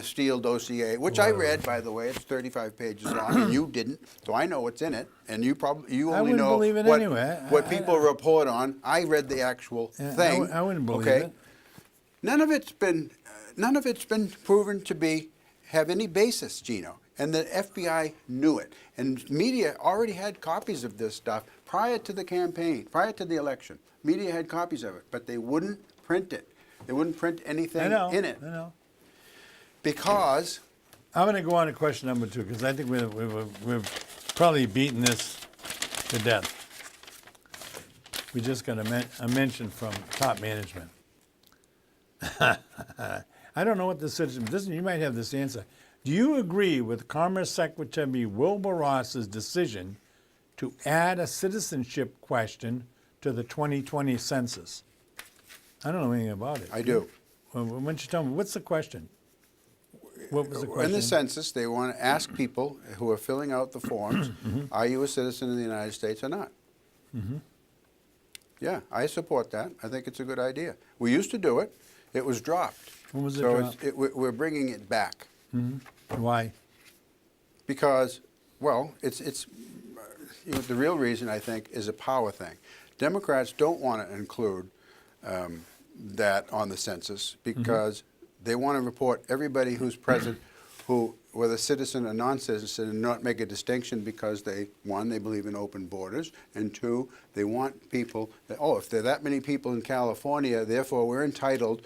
S2: Steele dossier, which I read, by the way. It's 35 pages long, and you didn't, so I know what's in it. And you only
S1: wouldn't
S2: know
S1: believe it
S2: what,
S1: anyway.
S2: what people report on. I read the actual thing.
S1: I wouldn't believe
S2: okay?
S1: it.
S2: None of it's been proven to be have any basis, Gino. And the FBI knew it. And media already had copies of this stuff prior to the campaign, prior to the election. Media had copies of it, but they wouldn't print it. They wouldn't print anything in it.
S1: I know.
S2: Because
S1: I'm going to go on to question number 2 because I think we've probably beaten this to death. We just got a mention from top management. I don't know what the citizen. You might have this answer. Do you agree with Commerce Secretary Wilbur Ross's decision to add a citizenship question to the 2020 census? I don't know anything about it.
S2: I do.
S1: Well, why don't you tell me, what's the question? What was the question?
S2: In the census, they want to ask people who are filling out the forms, are you a citizen of the United States or not? Yeah, I support that. I think it's a good idea. We used to do it. It was dropped.
S1: When was it
S2: so
S1: dropped?
S2: We're bringing it back.
S1: Why?
S2: Because, well, it's the real reason, I think, is a power thing. Democrats don't want to include that on the census because they want to report everybody who's present, who whether citizen or non-citizen, and not make a distinction because they believe in open borders, and 2, they want people that, if there are that many people in California, therefore we're entitled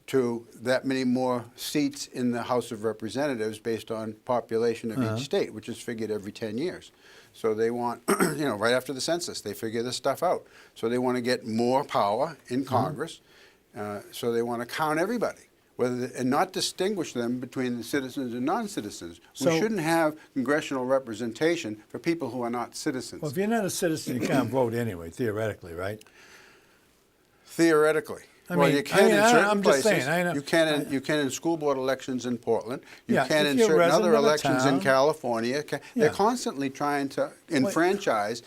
S2: to that many more seats in the House of Representatives based on population of each state, which is figured every 10 years. So they want, right after the census, they figure this stuff out. So they want to get more power in Congress. So they want to count everybody, and not distinguish them between the citizens and non-citizens. We shouldn't have congressional representation for people who are not citizens.
S1: Well, if you're not a citizen, you can't vote anyway, theoretically, right?
S2: Theoretically.
S1: I
S2: Well,
S1: mean,
S2: you can in certain
S1: I'm just
S2: places.
S1: saying, I know.
S2: You can in school board elections in Portland. You
S1: Yeah,
S2: can
S1: if
S2: in
S1: you're a
S2: certain other
S1: resident of a
S2: elections in
S1: town.
S2: California.
S1: Yeah.
S2: They're constantly trying to enfranchise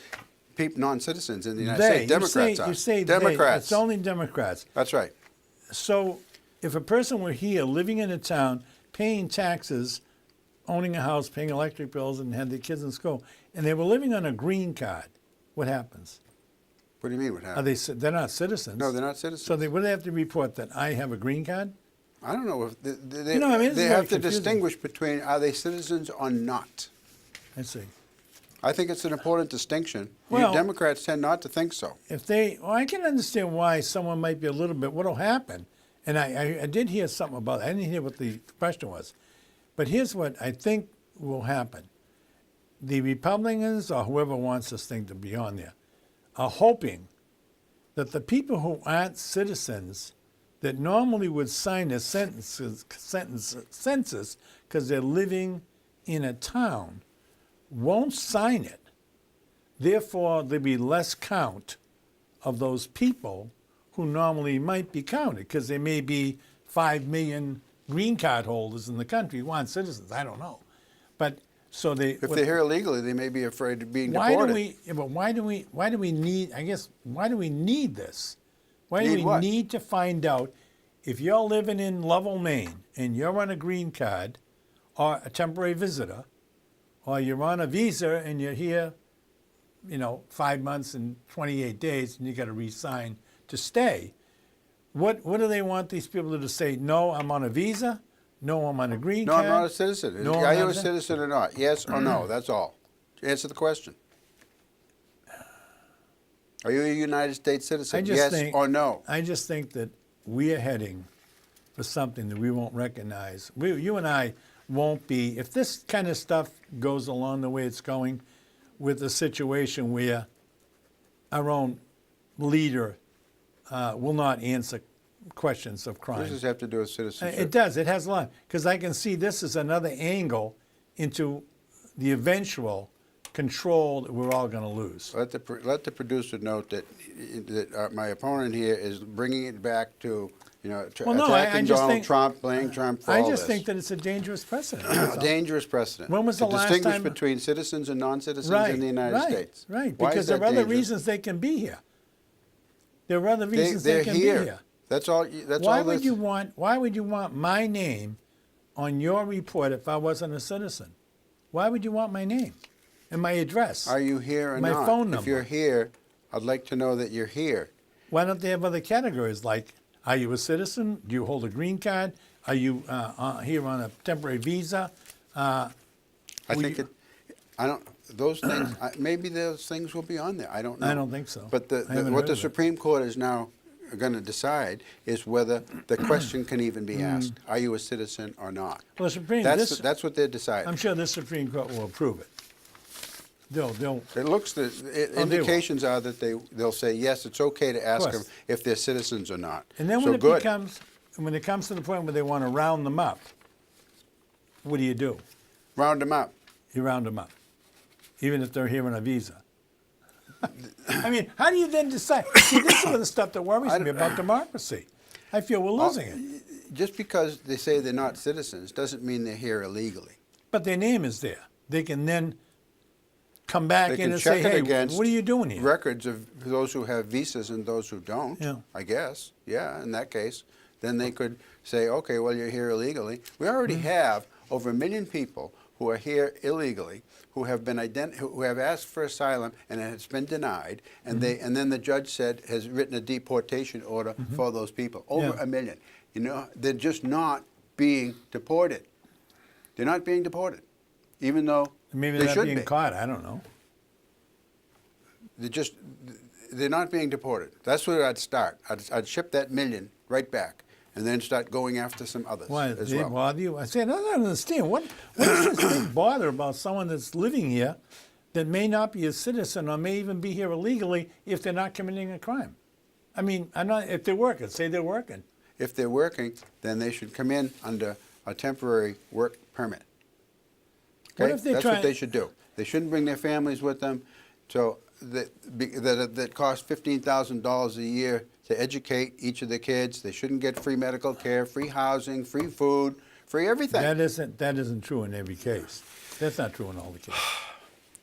S2: non-citizens in the United States.
S1: You say
S2: Democrats.
S1: It's only Democrats.
S2: That's right.
S1: So if a person were here, living in a town, paying taxes, owning a house, paying electric bills, and had their kids in school, and they were living on a green card, what happens?
S2: What do you mean what happens?
S1: They're not citizens.
S2: No, they're not citizens.
S1: So would they have to report that I have a green card?
S2: I don't know if they
S1: You know what I mean? It's very
S2: have to
S1: confusing.
S2: distinguish between are they citizens or not.
S1: I see.
S2: I think it's an important distinction.
S1: Well-
S2: Democrats tend not to think so.
S1: I can understand why someone might be a little bit, what'll happen, and I did hear something about it. I didn't hear what the question was. But here's what I think will happen. The Republicans, or whoever wants this thing to be on there, are hoping that the people who aren't citizens that normally would sign a census because they're living in a town won't sign it. Therefore, there'll be less count of those people who normally might be counted because there may be 5 million green card holders in the country who aren't citizens. I don't know. But so
S2: If they're here illegally, they may be afraid of being
S1: why
S2: deported.
S1: why do we need, I guess, why do we need this? Why do
S2: Need
S1: we
S2: what?
S1: need to find out if you're living in Lovell, Maine, and you're on a green card or a temporary visitor, or you're on a visa and you're here, 5 months and 28 days, and you got to re-sign to stay. What do they want these people to say? No, I'm on a visa. No, I'm on a green
S2: No,
S1: card.
S2: I'm not a citizen.
S1: No,
S2: Are
S1: I'm
S2: you
S1: not
S2: a
S1: a-
S2: citizen or not? Yes or no, that's all. Answer the question. Are you a United States citizen? Yes or no?
S1: I just think that we are heading for something that we won't recognize. You and I won't be, if this kind of stuff goes along the way it's going, with a situation where our own leader will not answer questions of crime.
S2: What does this have to do with citizenship?
S1: It does. It has a lot. Because I can see this as another angle into the eventual control that we're all going to lose.
S2: Let the producer note that my opponent here is bringing it back to attacking Donald Trump, blaming Trump for all this.
S1: I just think that it's a dangerous precedent. That's all.
S2: Dangerous precedent.
S1: When was the last
S2: distinguish
S1: time-
S2: between citizens and non-citizens in the United States.
S1: Right,
S2: Why
S1: because
S2: is
S1: there
S2: that
S1: are other
S2: dangerous?
S1: reasons they can be here. There are other reasons
S2: They're
S1: they can
S2: here.
S1: be here.
S2: That's all.
S1: Why would you want my name on your report if I wasn't a citizen? Why would you want my name and my address?
S2: Are you here or
S1: my
S2: not?
S1: phone number?
S2: If you're here, I'd like to know that you're here.
S1: Why don't they have other categories like, are you a citizen? Do you hold a green card? Are you here on a temporary visa?
S2: I think those things, maybe those things will be on there. I don't know.
S1: I don't think so.
S2: But
S1: I haven't
S2: what
S1: heard
S2: the
S1: of it.
S2: Supreme Court is now going to decide is whether the question can even be asked. Are you a citizen or not?
S1: Well, the Supreme,
S2: That's what they're deciding.
S1: I'm sure the Supreme Court will approve it. They'll.
S2: It looks, indications are that they'll say, yes, it's okay to ask them if they're citizens or not.
S1: And then
S2: So
S1: when
S2: good.
S1: it comes to the point where they want to round them up, what do?
S2: Round them up.
S1: You round them up, even if they're here on a visa. I mean, how do you then decide? See, this is the stuff that worries me about democracy. I feel we're losing it.
S2: Just because they say they're not citizens doesn't mean they're here illegally.
S1: But their name is there. They can then come back
S2: They
S1: in
S2: can
S1: and
S2: check
S1: say,
S2: it
S1: hey,
S2: against
S1: what are you doing here?
S2: records of those who have visas and those who don't,
S1: Yeah.
S2: I guess. Yeah, in that case, then they could say, okay, well, you're here illegally. We already have over 1 million people who are here illegally, who have been who have asked for asylum and it has been denied, and then the judge has written a deportation order for those people. Over 1 million. You know, they're just not being deported. They're not being deported, even though
S1: Maybe
S2: they
S1: they're
S2: should
S1: not being
S2: be.
S1: caught. I don't know.
S2: They're not being deported. That's where I'd start. I'd ship that 1 million right back, and then start going after some others
S1: Why
S2: as
S1: they
S2: well.
S1: bother you? I said, I don't understand. What is this big bother about someone that's living here that may not be a citizen or may even be here illegally if they're not committing a crime? I mean, if they're working, say they're working.
S2: If they're working, then they should come in under a temporary work permit.
S1: What
S2: Okay?
S1: if they
S2: That's
S1: try-
S2: what they should do. They shouldn't bring their families with them. So that costs $15,000 a year to educate each of the kids. They shouldn't get free medical care, free housing, free food, free everything.
S1: That isn't true in every case. That's not true in all the cases.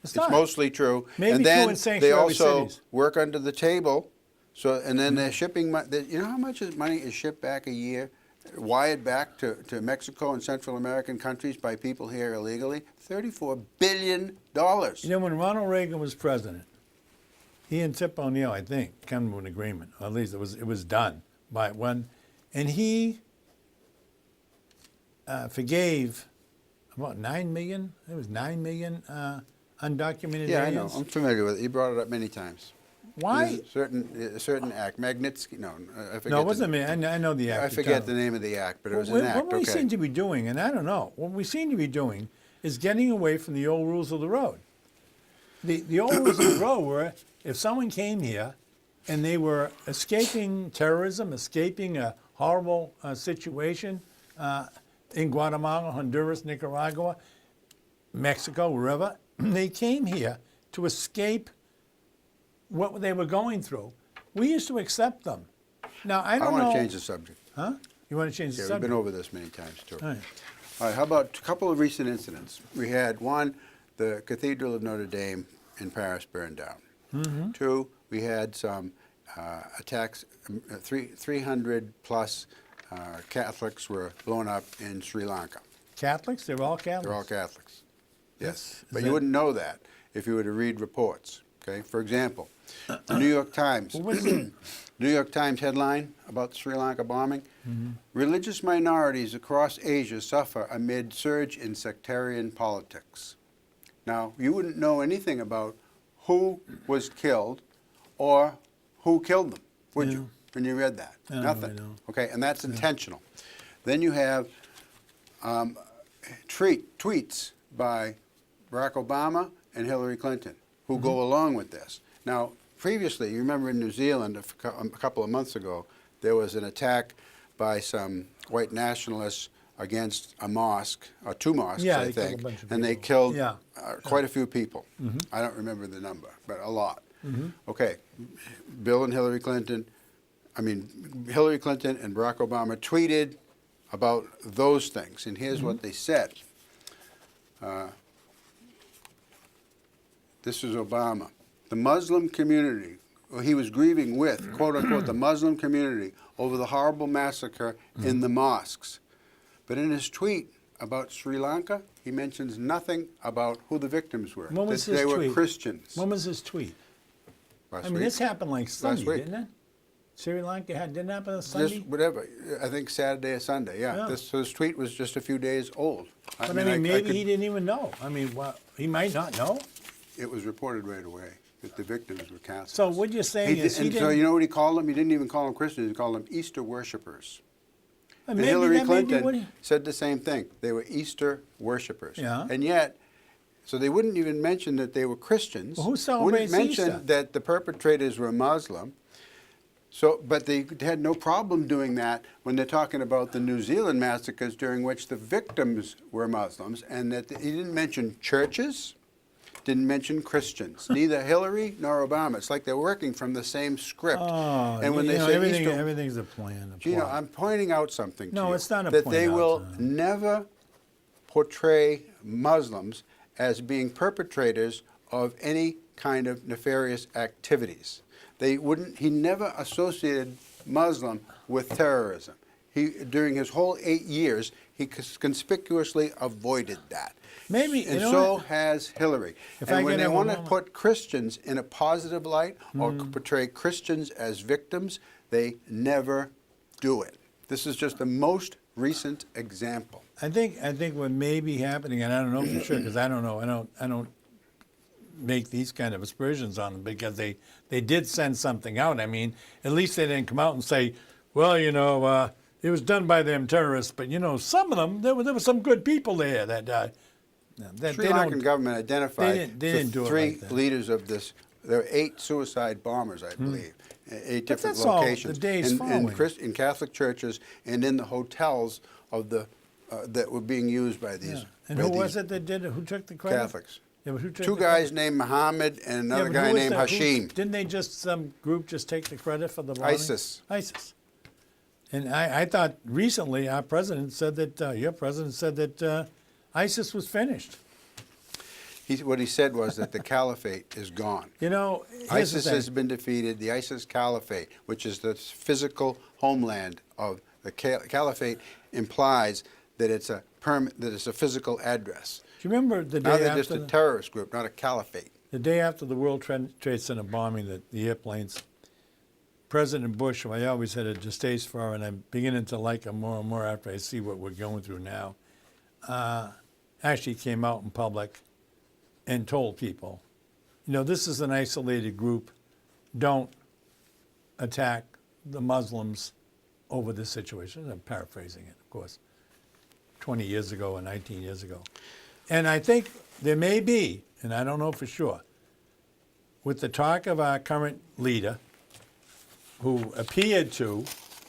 S1: It's
S2: It's
S1: not.
S2: mostly true.
S1: Maybe
S2: and
S1: true
S2: then
S1: in
S2: they
S1: sanctuary
S2: also
S1: cities.
S2: work under the table. So and then they're shipping. You know how much money is shipped back a year, wired back to Mexico and Central American countries by people here illegally? $34 billion.
S1: You know, when Ronald Reagan was president, he and Tip O'Neill, I think, came to an agreement, or at least it was done by one, and he forgave about 9 million. It was 9 million undocumented
S2: Yeah, I know.
S1: aliens.
S2: I'm familiar with it. You brought it up many times.
S1: Why?
S2: There's a certain act, Magnitsky. No, I forget.
S1: No, it wasn't me. I know the act.
S2: I
S1: you're
S2: forget
S1: talking
S2: the name of the act, but it was
S1: What
S2: an act.
S1: we
S2: Okay.
S1: seem to be doing, and I don't know, what we seem to be doing is getting away from the old rules of the road. The old rules of the road were if someone came here and they were escaping terrorism, escaping a horrible situation in Guatemala, Honduras, Nicaragua, Mexico, wherever, they came here to escape what they were going through. We used to accept them. Now, I don't know.
S2: I want to change the subject.
S1: Huh? You want to change the
S2: Yeah, we've
S1: subject?
S2: been over this many times, too.
S1: All right.
S2: All right, how about a couple of recent incidents? We had one, the Cathedral of Notre Dame in Paris burned down.
S1: Mm-hmm.
S2: Two, we had some attacks, 300 plus Catholics were blown up in Sri Lanka.
S1: Catholics? They're all Catholics?
S2: They're all Catholics. Yes.
S1: Yes.
S2: But
S1: Is
S2: you
S1: that-
S2: wouldn't know that if you were to read reports. Okay. For example, the New York Times.
S1: Well, what is it?
S2: New York Times headline about the Sri Lanka bombing.
S1: Mm-hmm.
S2: Religious minorities across Asia suffer amid surge in sectarian politics. Now, you wouldn't know anything about who was killed or who killed them, would
S1: Yeah.
S2: you, when you read that?
S1: I don't
S2: Nothing.
S1: really know.
S2: Okay, and that's intentional. Then you have tweets by Barack Obama and Hillary Clinton who
S1: Mm-hmm.
S2: go along with this. Now, previously, you remember in New Zealand a couple of months ago, there was an attack by some white nationalists against a mosque, or two mosques,
S1: Yeah,
S2: I
S1: they killed a
S2: think,
S1: bunch of
S2: and they
S1: people.
S2: killed
S1: Yeah.
S2: quite a few people.
S1: Mm-hmm.
S2: I don't remember the number, but a lot. Okay, Bill and Hillary Clinton, Hillary Clinton and Barack Obama tweeted about those things, and here's what they said. This is Obama. The Muslim community, he was grieving with, quote unquote, the Muslim community over the horrible massacre in the mosques. But in his tweet about Sri Lanka, he mentions nothing about who the victims were.
S1: When was
S2: that
S1: his
S2: they were
S1: tweet?
S2: Christians.
S1: When was this tweet?
S2: Last
S1: I mean,
S2: week.
S1: this happened like Sunday,
S2: week.
S1: didn't it? Sri Lanka didn't happen on Sunday?
S2: Just whatever. I think Saturday or Sunday. Yeah.
S1: Yeah.
S2: This tweet was just a few days old.
S1: But I mean, maybe he didn't even know. I mean, he might not know.
S2: It was reported right away that the victims were Catholics.
S1: So what you're saying is he
S2: and
S1: didn't.
S2: so you know what he called them? He didn't even call them Christians. He called them Easter worshipers. And
S1: maybe
S2: Hillary
S1: that may be
S2: Clinton
S1: what he-
S2: said the same thing. They were Easter worshipers.
S1: Yeah.
S2: And yet, so they wouldn't even mention that they were Christians.
S1: Well, who celebrates
S2: Wouldn't mention
S1: Easter?
S2: that the perpetrators were Muslim. So, but they had no problem doing that when they're talking about the New Zealand massacres, during which the victims were Muslims, and that he didn't mention churches, didn't mention Christians, neither Hillary nor Obama. It's like they're working from the same script.
S1: Oh,
S2: and when
S1: you
S2: they
S1: know,
S2: say
S1: everything,
S2: Easter,
S1: everything's a plan.
S2: Gino, I'm pointing out something to
S1: No,
S2: you.
S1: it's not a
S2: that
S1: point
S2: they
S1: out,
S2: will
S1: Tom.
S2: never portray Muslims as being perpetrators of any kind of nefarious activities. They wouldn't. He never associated Muslim with terrorism. During his whole 8 years, he conspicuously avoided that.
S1: Maybe,
S2: and
S1: you know
S2: so
S1: what?
S2: has Hillary.
S1: If I
S2: And when
S1: could
S2: they
S1: have a
S2: want to
S1: moment.
S2: put Christians in a positive light or portray Christians as victims, they never do it. This is just the most recent example.
S1: I think what may be happening, and I don't know for sure because I don't know. I don't make these kind of aspersions on them because they did send something out. I mean, at least they didn't come out and say, well, you know, it was done by them terrorists, but you know, some of them there were some good people there that
S2: Sri Lankan government identified
S1: they didn't do it
S2: three
S1: like that.
S2: leaders of this. There were 8 suicide bombers, I believe, 8 different
S1: that's all the
S2: locations
S1: days following.
S2: in Catholic churches and in the hotels of the that were being used by these.
S1: Yeah. And
S2: by
S1: who
S2: these
S1: was it that did it? Who took the credit?
S2: Catholics.
S1: Yeah, but who took
S2: 2
S1: the
S2: guys
S1: credit?
S2: named Muhammad and another
S1: Yeah, but
S2: guy
S1: who was
S2: named
S1: the-
S2: Hashim.
S1: Didn't they some group just take the credit for the bombing?
S2: ISIS.
S1: ISIS. And I thought recently your president said that ISIS was finished.
S2: What he said was that the caliphate is gone.
S1: You know, here's the
S2: ISIS
S1: thing.
S2: has been defeated. The ISIS caliphate, which is the physical homeland of the caliphate, implies that it's a physical address.
S1: Do you remember the
S2: Now
S1: day
S2: they're just
S1: after
S2: a terrorist group, not a caliphate.
S1: the day after the World Trade Center bombing, the airplanes? President Bush, who I always had a distaste for, and I'm beginning to like him more and more after I see what we're going through now, actually came out in public and told people, you know, this is an isolated group. Don't attack the Muslims over this situation. I'm paraphrasing it, of course, 20 years ago or 19 years ago. And I think there may be, and I don't know for sure, with the talk of our current leader, who appeared to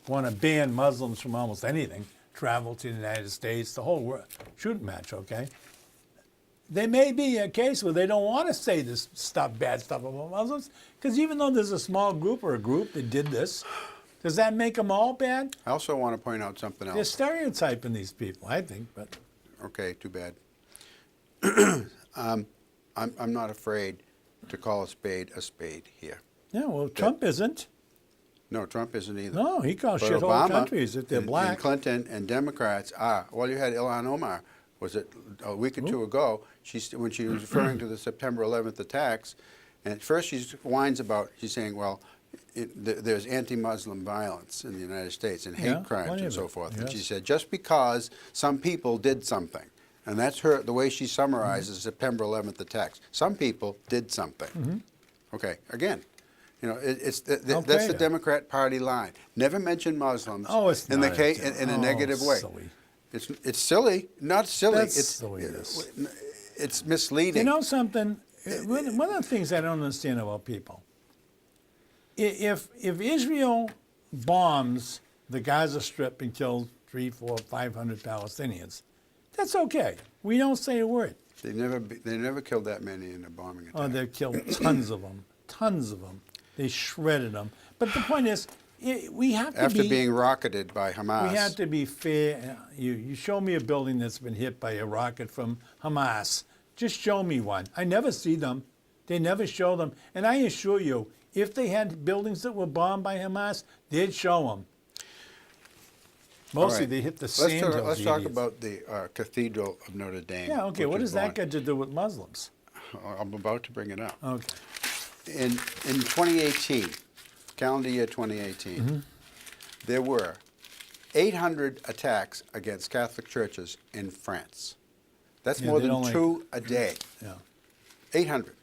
S1: want to ban Muslims from almost anything, travel to the United States, the whole world, shooting match, okay? There may be a case where they don't want to say this bad stuff about Muslims, because even though there's a small group or a group that did this, does that make them all bad?
S2: I also want to point out something
S1: They're
S2: else.
S1: stereotyping these people, I think, but
S2: Okay, too bad. I'm not afraid to call a spade here.
S1: yeah, well, Trump isn't.
S2: No, Trump isn't either.
S1: No, he calls
S2: But
S1: shithole
S2: Obama
S1: countries if they're
S2: and
S1: black.
S2: Clinton and Democrats are. Well, you had Ilhan Omar, was it a week or two ago, when she was referring to the September 11th attacks, and at first she whines about, she's saying, well, there's anti-Muslim violence in the United States and hate
S1: Yeah,
S2: crimes
S1: plenty
S2: and
S1: of
S2: so
S1: it,
S2: forth. And she
S1: yes.
S2: said, just because some people did something, and that's the way she summarizes September 11th attacks. Some people did something. Okay, again, you know, that's the Democrat Party line. Never mention Muslims
S1: Oh, it's
S2: in
S1: not
S2: in a negative way.
S1: silly.
S2: It's silly, not silly.
S1: That's
S2: it's
S1: silliness.
S2: It's misleading.
S1: You know something? One of the things I don't understand about people, if Israel bombs the Gaza Strip and kills 300, 400, 500 Palestinians, that's okay. We don't say a word.
S2: They never killed that many in a bombing attack.
S1: Oh, they've killed tons of them, tons of them. They shredded them. But the point is, we have to
S2: After
S1: be.
S2: being rocketed by Hamas.
S1: We have to be fair. You show me a building that's been hit by a rocket from Hamas. Just show me one. I never see them. They never show them. And I assure you, if they had buildings that were bombed by Hamas, they'd show them. Mostly
S2: All right.
S1: they hit the sand hills.
S2: Let's talk about the Cathedral of Notre Dame.
S1: Yeah, okay.
S2: which
S1: What
S2: is
S1: does that
S2: long.
S1: got to do with Muslims?
S2: I'm about to bring it up.
S1: Okay.
S2: In 2018, calendar year 2018, there were 800 attacks against Catholic churches in France. That's
S1: Yeah,
S2: more
S1: they
S2: than
S1: don't like-
S2: 2 a day.
S1: Yeah.
S2: 800.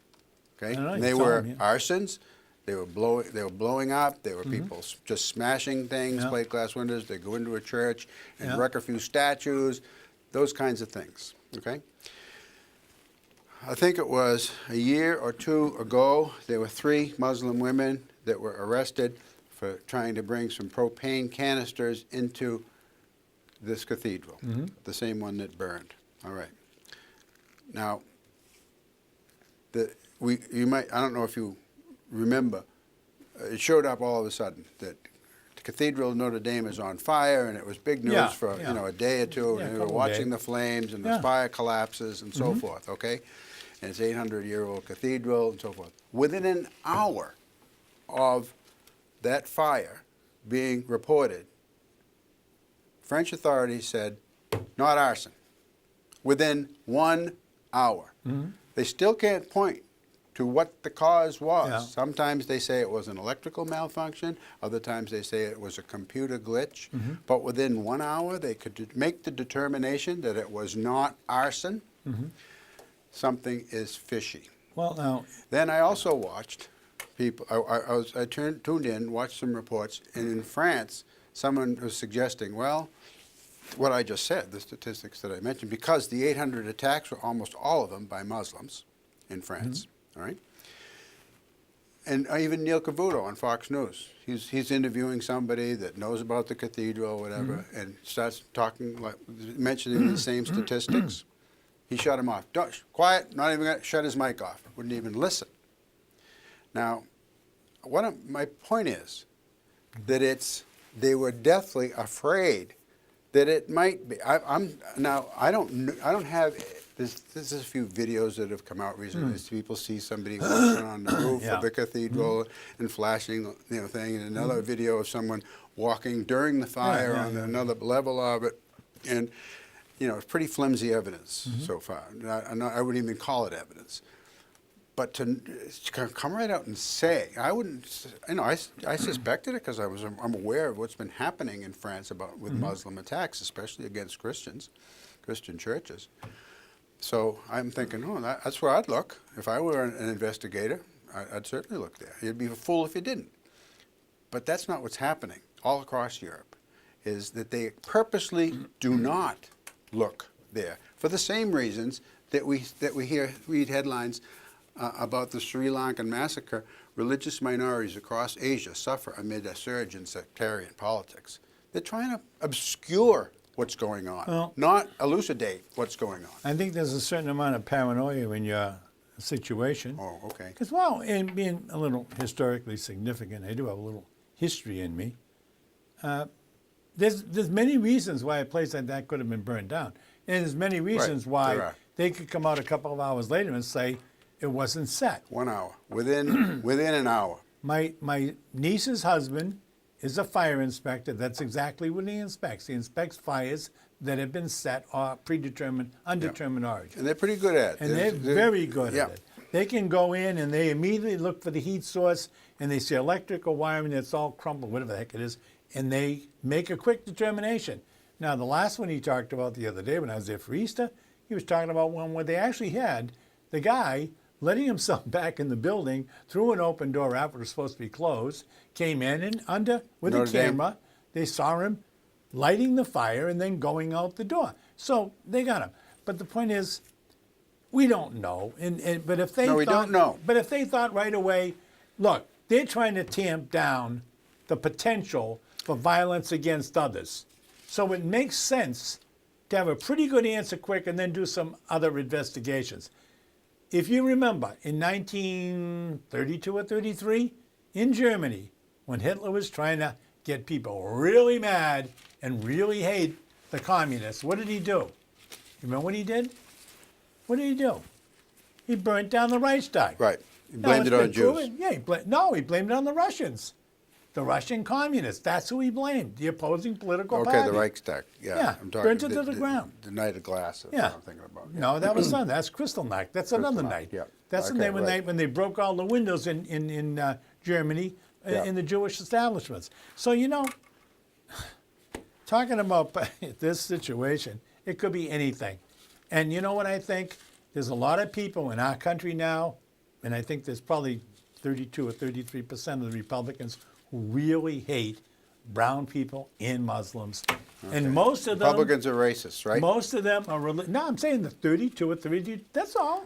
S2: Okay,
S1: I know,
S2: and they
S1: you saw
S2: were
S1: them, yeah.
S2: arsons. They were blowing up. There were people just smashing things,
S1: Yeah.
S2: plate glass windows. They go into a church and
S1: Yeah.
S2: wreck a few statues, those kinds of things. Okay. I think it was a year or 2 ago, there were 3 Muslim women that were arrested for trying to bring some propane canisters into this cathedral, the same one that burned. All right. Now, you might, I don't know if you remember, it showed up all of a sudden that the Cathedral of Notre Dame is on fire, and it was big news
S1: Yeah,
S2: for
S1: yeah.
S2: A day or two,
S1: Yeah,
S2: and
S1: a
S2: they were
S1: couple of
S2: watching
S1: days.
S2: the flames, and the
S1: Yeah.
S2: spire collapses, and so forth, okay? And it's 800-year-old cathedral, and so forth. Within an hour of that fire being reported, French authorities said, not arson. Within 1 hour. They still can't point to what the cause was.
S1: Yeah.
S2: Sometimes they say it was an electrical malfunction. Other times they say it was a computer glitch. But within 1 hour, they could make the determination that it was not arson. Something is fishy.
S1: Well, now,
S2: Then I also watched people. I tuned in, watched some reports, and in France, someone was suggesting, well, what I just said, the statistics that I mentioned, because the 800 attacks were almost all of them by Muslims in France. All right. And even Neil Cavuto on Fox News, he's interviewing somebody that knows about the cathedral or whatever, and starts talking, like mentioning the same statistics. He shut him off. Don't, quiet, not even gonna shut his mic off. Wouldn't even listen. Now, my point is that they were deathly afraid that it might be. I don't have. There's a few videos that have come out recently. People see somebody walking on the roof
S1: Yeah.
S2: of the cathedral and flashing, thing, and another video of someone walking during the fire on another level of it, and it's pretty flimsy evidence so far. I wouldn't even call it evidence. But to come right out and say, I wouldn't, I suspected it because I'm aware of what's been happening in France with Muslim attacks, especially against Christian churches. So I'm thinking, that's where I'd look. If I were an investigator, I'd certainly look there. You'd be a fool if you didn't. But that's not what's happening all across Europe, is that they purposely do not look there for the same reasons that we read headlines about the Sri Lankan massacre. Religious minorities across Asia suffer amid a surge in sectarian politics. They're trying to obscure what's going on,
S1: Well,
S2: not elucidate what's going on.
S1: I think there's a certain amount of paranoia in your situation.
S2: Oh, okay.
S1: Because, well, in being a little historically significant, I do have a little history in me. There's many reasons why a place like that could have been burned down. And there's many reasons
S2: there
S1: why
S2: are.
S1: they could come out a couple of hours later and say it wasn't set.
S2: 1 hour. Within an hour.
S1: My niece's husband is a fire inspector. That's exactly what he inspects. He inspects fires that have been set or predetermined, undetermined origin.
S2: And they're pretty good at it.
S1: And they're very good
S2: yeah.
S1: at it. They can go in and they immediately look for the heat source and they see electrical wiring that's all crumpled, whatever the heck it is, and they make a quick determination. Now, the last one he talked about the other day when I was there for Easter, he was talking about one where they actually had the guy letting himself back in the building through an open door after it was supposed to be closed, came in and with
S2: Notre
S1: a
S2: Dame.
S1: camera, they saw him lighting the fire and then going out the door. So they got him. But the point is, we don't know. But if they
S2: No, we don't know.
S1: But if they thought right away, look, they're trying to tamp down the potential for violence against others. So it makes sense to have a pretty good answer quick and then do some other investigations. If you remember, in 1932 or 33, in Germany, when Hitler was trying to get people really mad and really hate the communists, what did he do? You remember what he did? What did he do? He burnt down the Reichstag.
S2: Right. He
S1: Now,
S2: blamed
S1: it's
S2: it on
S1: been
S2: Jews.
S1: proven- Yeah, he blamed it on the Russians. The Russian communists. That's who he blamed, the opposing political
S2: Okay,
S1: party.
S2: the Reichstag. Yeah,
S1: Yeah,
S2: I'm talking
S1: burnt it to the ground.
S2: The night of glass. That's
S1: Yeah.
S2: what I'm thinking about. Yeah.
S1: No, that was Sunday. That's Kristallnacht. That's another
S2: Kristallnacht,
S1: night.
S2: yeah.
S1: That's the
S2: Okay,
S1: night when
S2: right.
S1: they broke all the windows in Germany
S2: Yeah.
S1: in the Jewish establishments. So, you know, talking about this situation, it could be anything. And you know what I think? There's a lot of people in our country now, and I think there's probably 32 or 33% of the Republicans who really hate brown people and Muslims. Okay. And most of them...
S2: Republicans are racist, right?
S1: Most of them are... No, I'm saying the 32 or 33, that's all.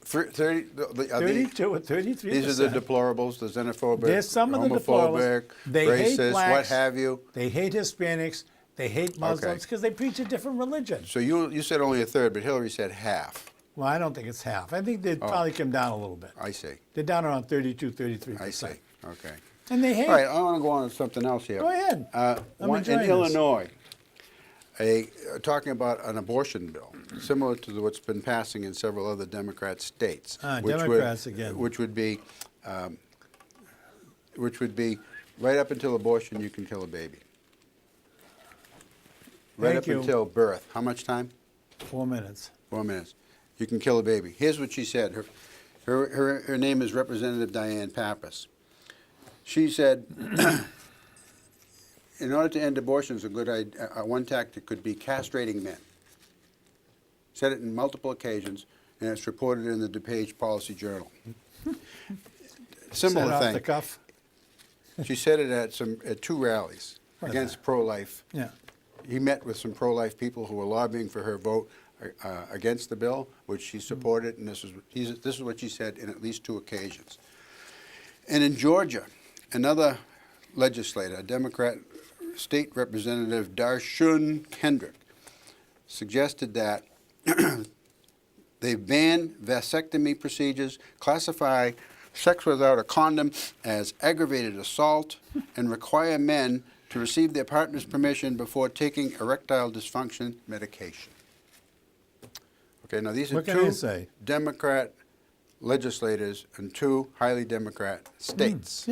S1: 32 or 33%.
S2: These are the deplorables, the xenophobic,
S1: There's some of the
S2: homophobic,
S1: deplorables. They hate
S2: racist,
S1: blacks,
S2: what have you.
S1: They hate Hispanics. They hate Muslims because they preach a different religion.
S2: So you said only a third, but Hillary said half.
S1: Well, I don't think it's half. I think they'd probably come down a little bit.
S2: I see.
S1: They're down around 32, 33%.
S2: I see. Okay.
S1: And they hate...
S2: All right, I want to go on to something else here.
S1: Go ahead.
S2: In Illinois, talking about an abortion bill, similar to what's been passing in several other Democrat states.
S1: Democrats again.
S2: Which would be right up until abortion, you can kill a baby. Right up until birth. How much time?
S1: 4 minutes.
S2: 4 minutes. You can kill a baby. Here's what she said. Her name is Representative Diane Pappas. She said, in order to end abortion, a good idea, one tactic could be castrating men. Said it in multiple occasions, and it's reported in the DuPage Policy Journal. Similar
S1: Off
S2: thing.
S1: the cuff.
S2: She said it at two rallies against pro-life.
S1: Yeah.
S2: He met with some pro-life people who were lobbying for her vote against the bill, which she supported, and this is what she said in at least 2 occasions. And in Georgia, another legislator, a Democrat State Representative Darshun Kendrick, suggested that they ban vasectomy procedures, classify sex without a condom as aggravated assault, and require men to receive their partner's permission before taking erectile dysfunction medication. Okay, now these are two Democrat legislators in 2 highly Democrat states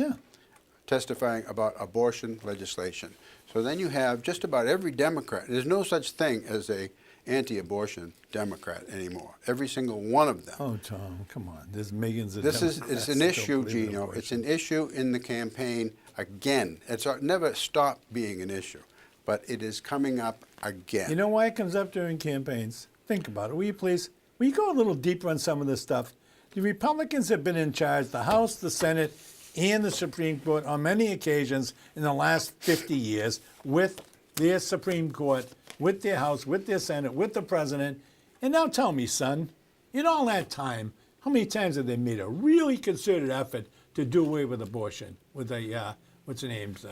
S2: testifying about abortion legislation. So then you have just about every Democrat. There's no such thing as a anti-abortion Democrat anymore. Every single one of them.
S1: Oh, Tom, come on. There's millions of
S2: It's an issue,
S1: Gino.
S2: Gino. It's an issue in the campaign again. It's never stopped being an issue, but it is coming up again.
S1: You know why it comes up during campaigns? Think about it. Will you please? Will you go a little deeper on some of this stuff? The Republicans have been in charge, the House, the Senate, and the Supreme Court on many occasions in the last 50 years with their Supreme Court, with their House, with their Senate, with the President. And now tell me, son, in all that time, how many times have they made a really concerted effort to do away with abortion, with the, what's the names,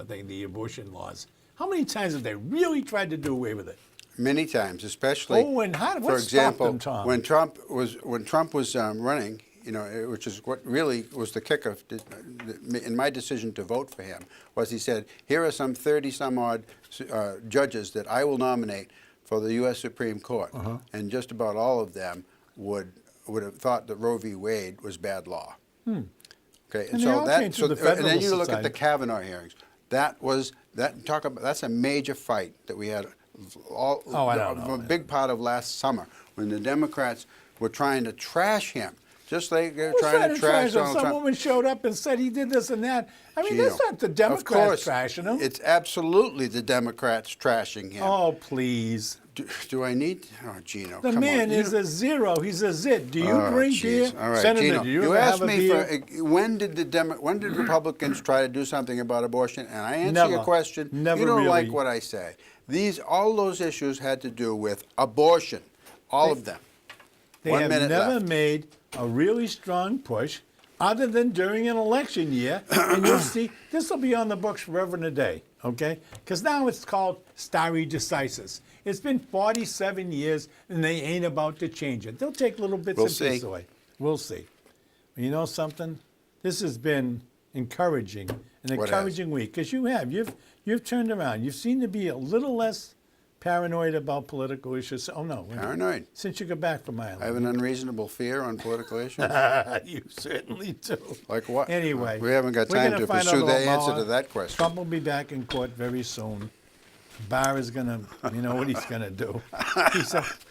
S1: the abortion laws? How many times have they really tried to do away with it?
S2: Many times, especially.
S1: Oh, and what
S2: for example,
S1: stopped them, Tom?
S2: when Trump was running, you know, which is what really was the kick of in my decision to vote for him, was he said, here are some 30-some-odd judges that I will nominate for the U.S. Supreme Court, and just about all of them would have thought that Roe v. Wade was bad law. Okay, and so and then you look at the Kavanaugh hearings. That's a major fight that we had. A big part of last summer when the Democrats were trying to trash him, just like they're trying to trash Donald Trump.
S1: Some woman showed up and said he did this and that. I mean, that's not the Democrats trashing him.
S2: It's absolutely the Democrats trashing him.
S1: Oh, please.
S2: Do I need? Oh, Gino,
S1: the man is a zero. He's a zit. Do you drink beer?
S2: All right,
S1: Senator,
S2: Gino,
S1: do you
S2: you
S1: ever
S2: asked
S1: have a
S2: me
S1: beer?
S2: When did Republicans try to do something about abortion? And I answer your question.
S1: Never
S2: you don't
S1: really.
S2: like what I say. All those issues had to do with abortion, all of them.
S1: They
S2: 1
S1: have
S2: minute
S1: never
S2: left.
S1: made a really strong push other than during an election year. And you'll see, this will be on the books forever and a day, okay? Because now it's called stare decisis. It's been 47 years, and they ain't about to change it. They'll take little bits and pieces away. We'll see. You know something? This has been encouraging, an encouraging week, because you've turned around. You seem to be a little less paranoid about political issues. Oh, no.
S2: Paranoid?
S1: Since you got back from Ireland.
S2: I have an unreasonable fear on political issues.
S1: You certainly do.
S2: Like what?
S1: Anyway.
S2: We haven't got time to pursue the answer to that question.
S1: Trump will be back in court very soon. Barr is going to, you know what he's going to do.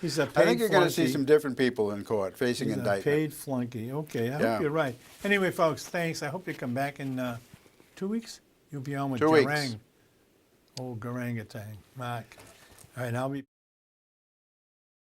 S1: He's a paid
S2: I think you're going to
S1: flunky.
S2: see some different people in court facing indictment.
S1: Paid flunky. Okay, I hope you're right. Anyway, folks, thanks. I hope you come back and 2 weeks? You'll be on with
S2: 2 weeks.
S1: Garang. Old Garangatang. Mark. All right, I'll be.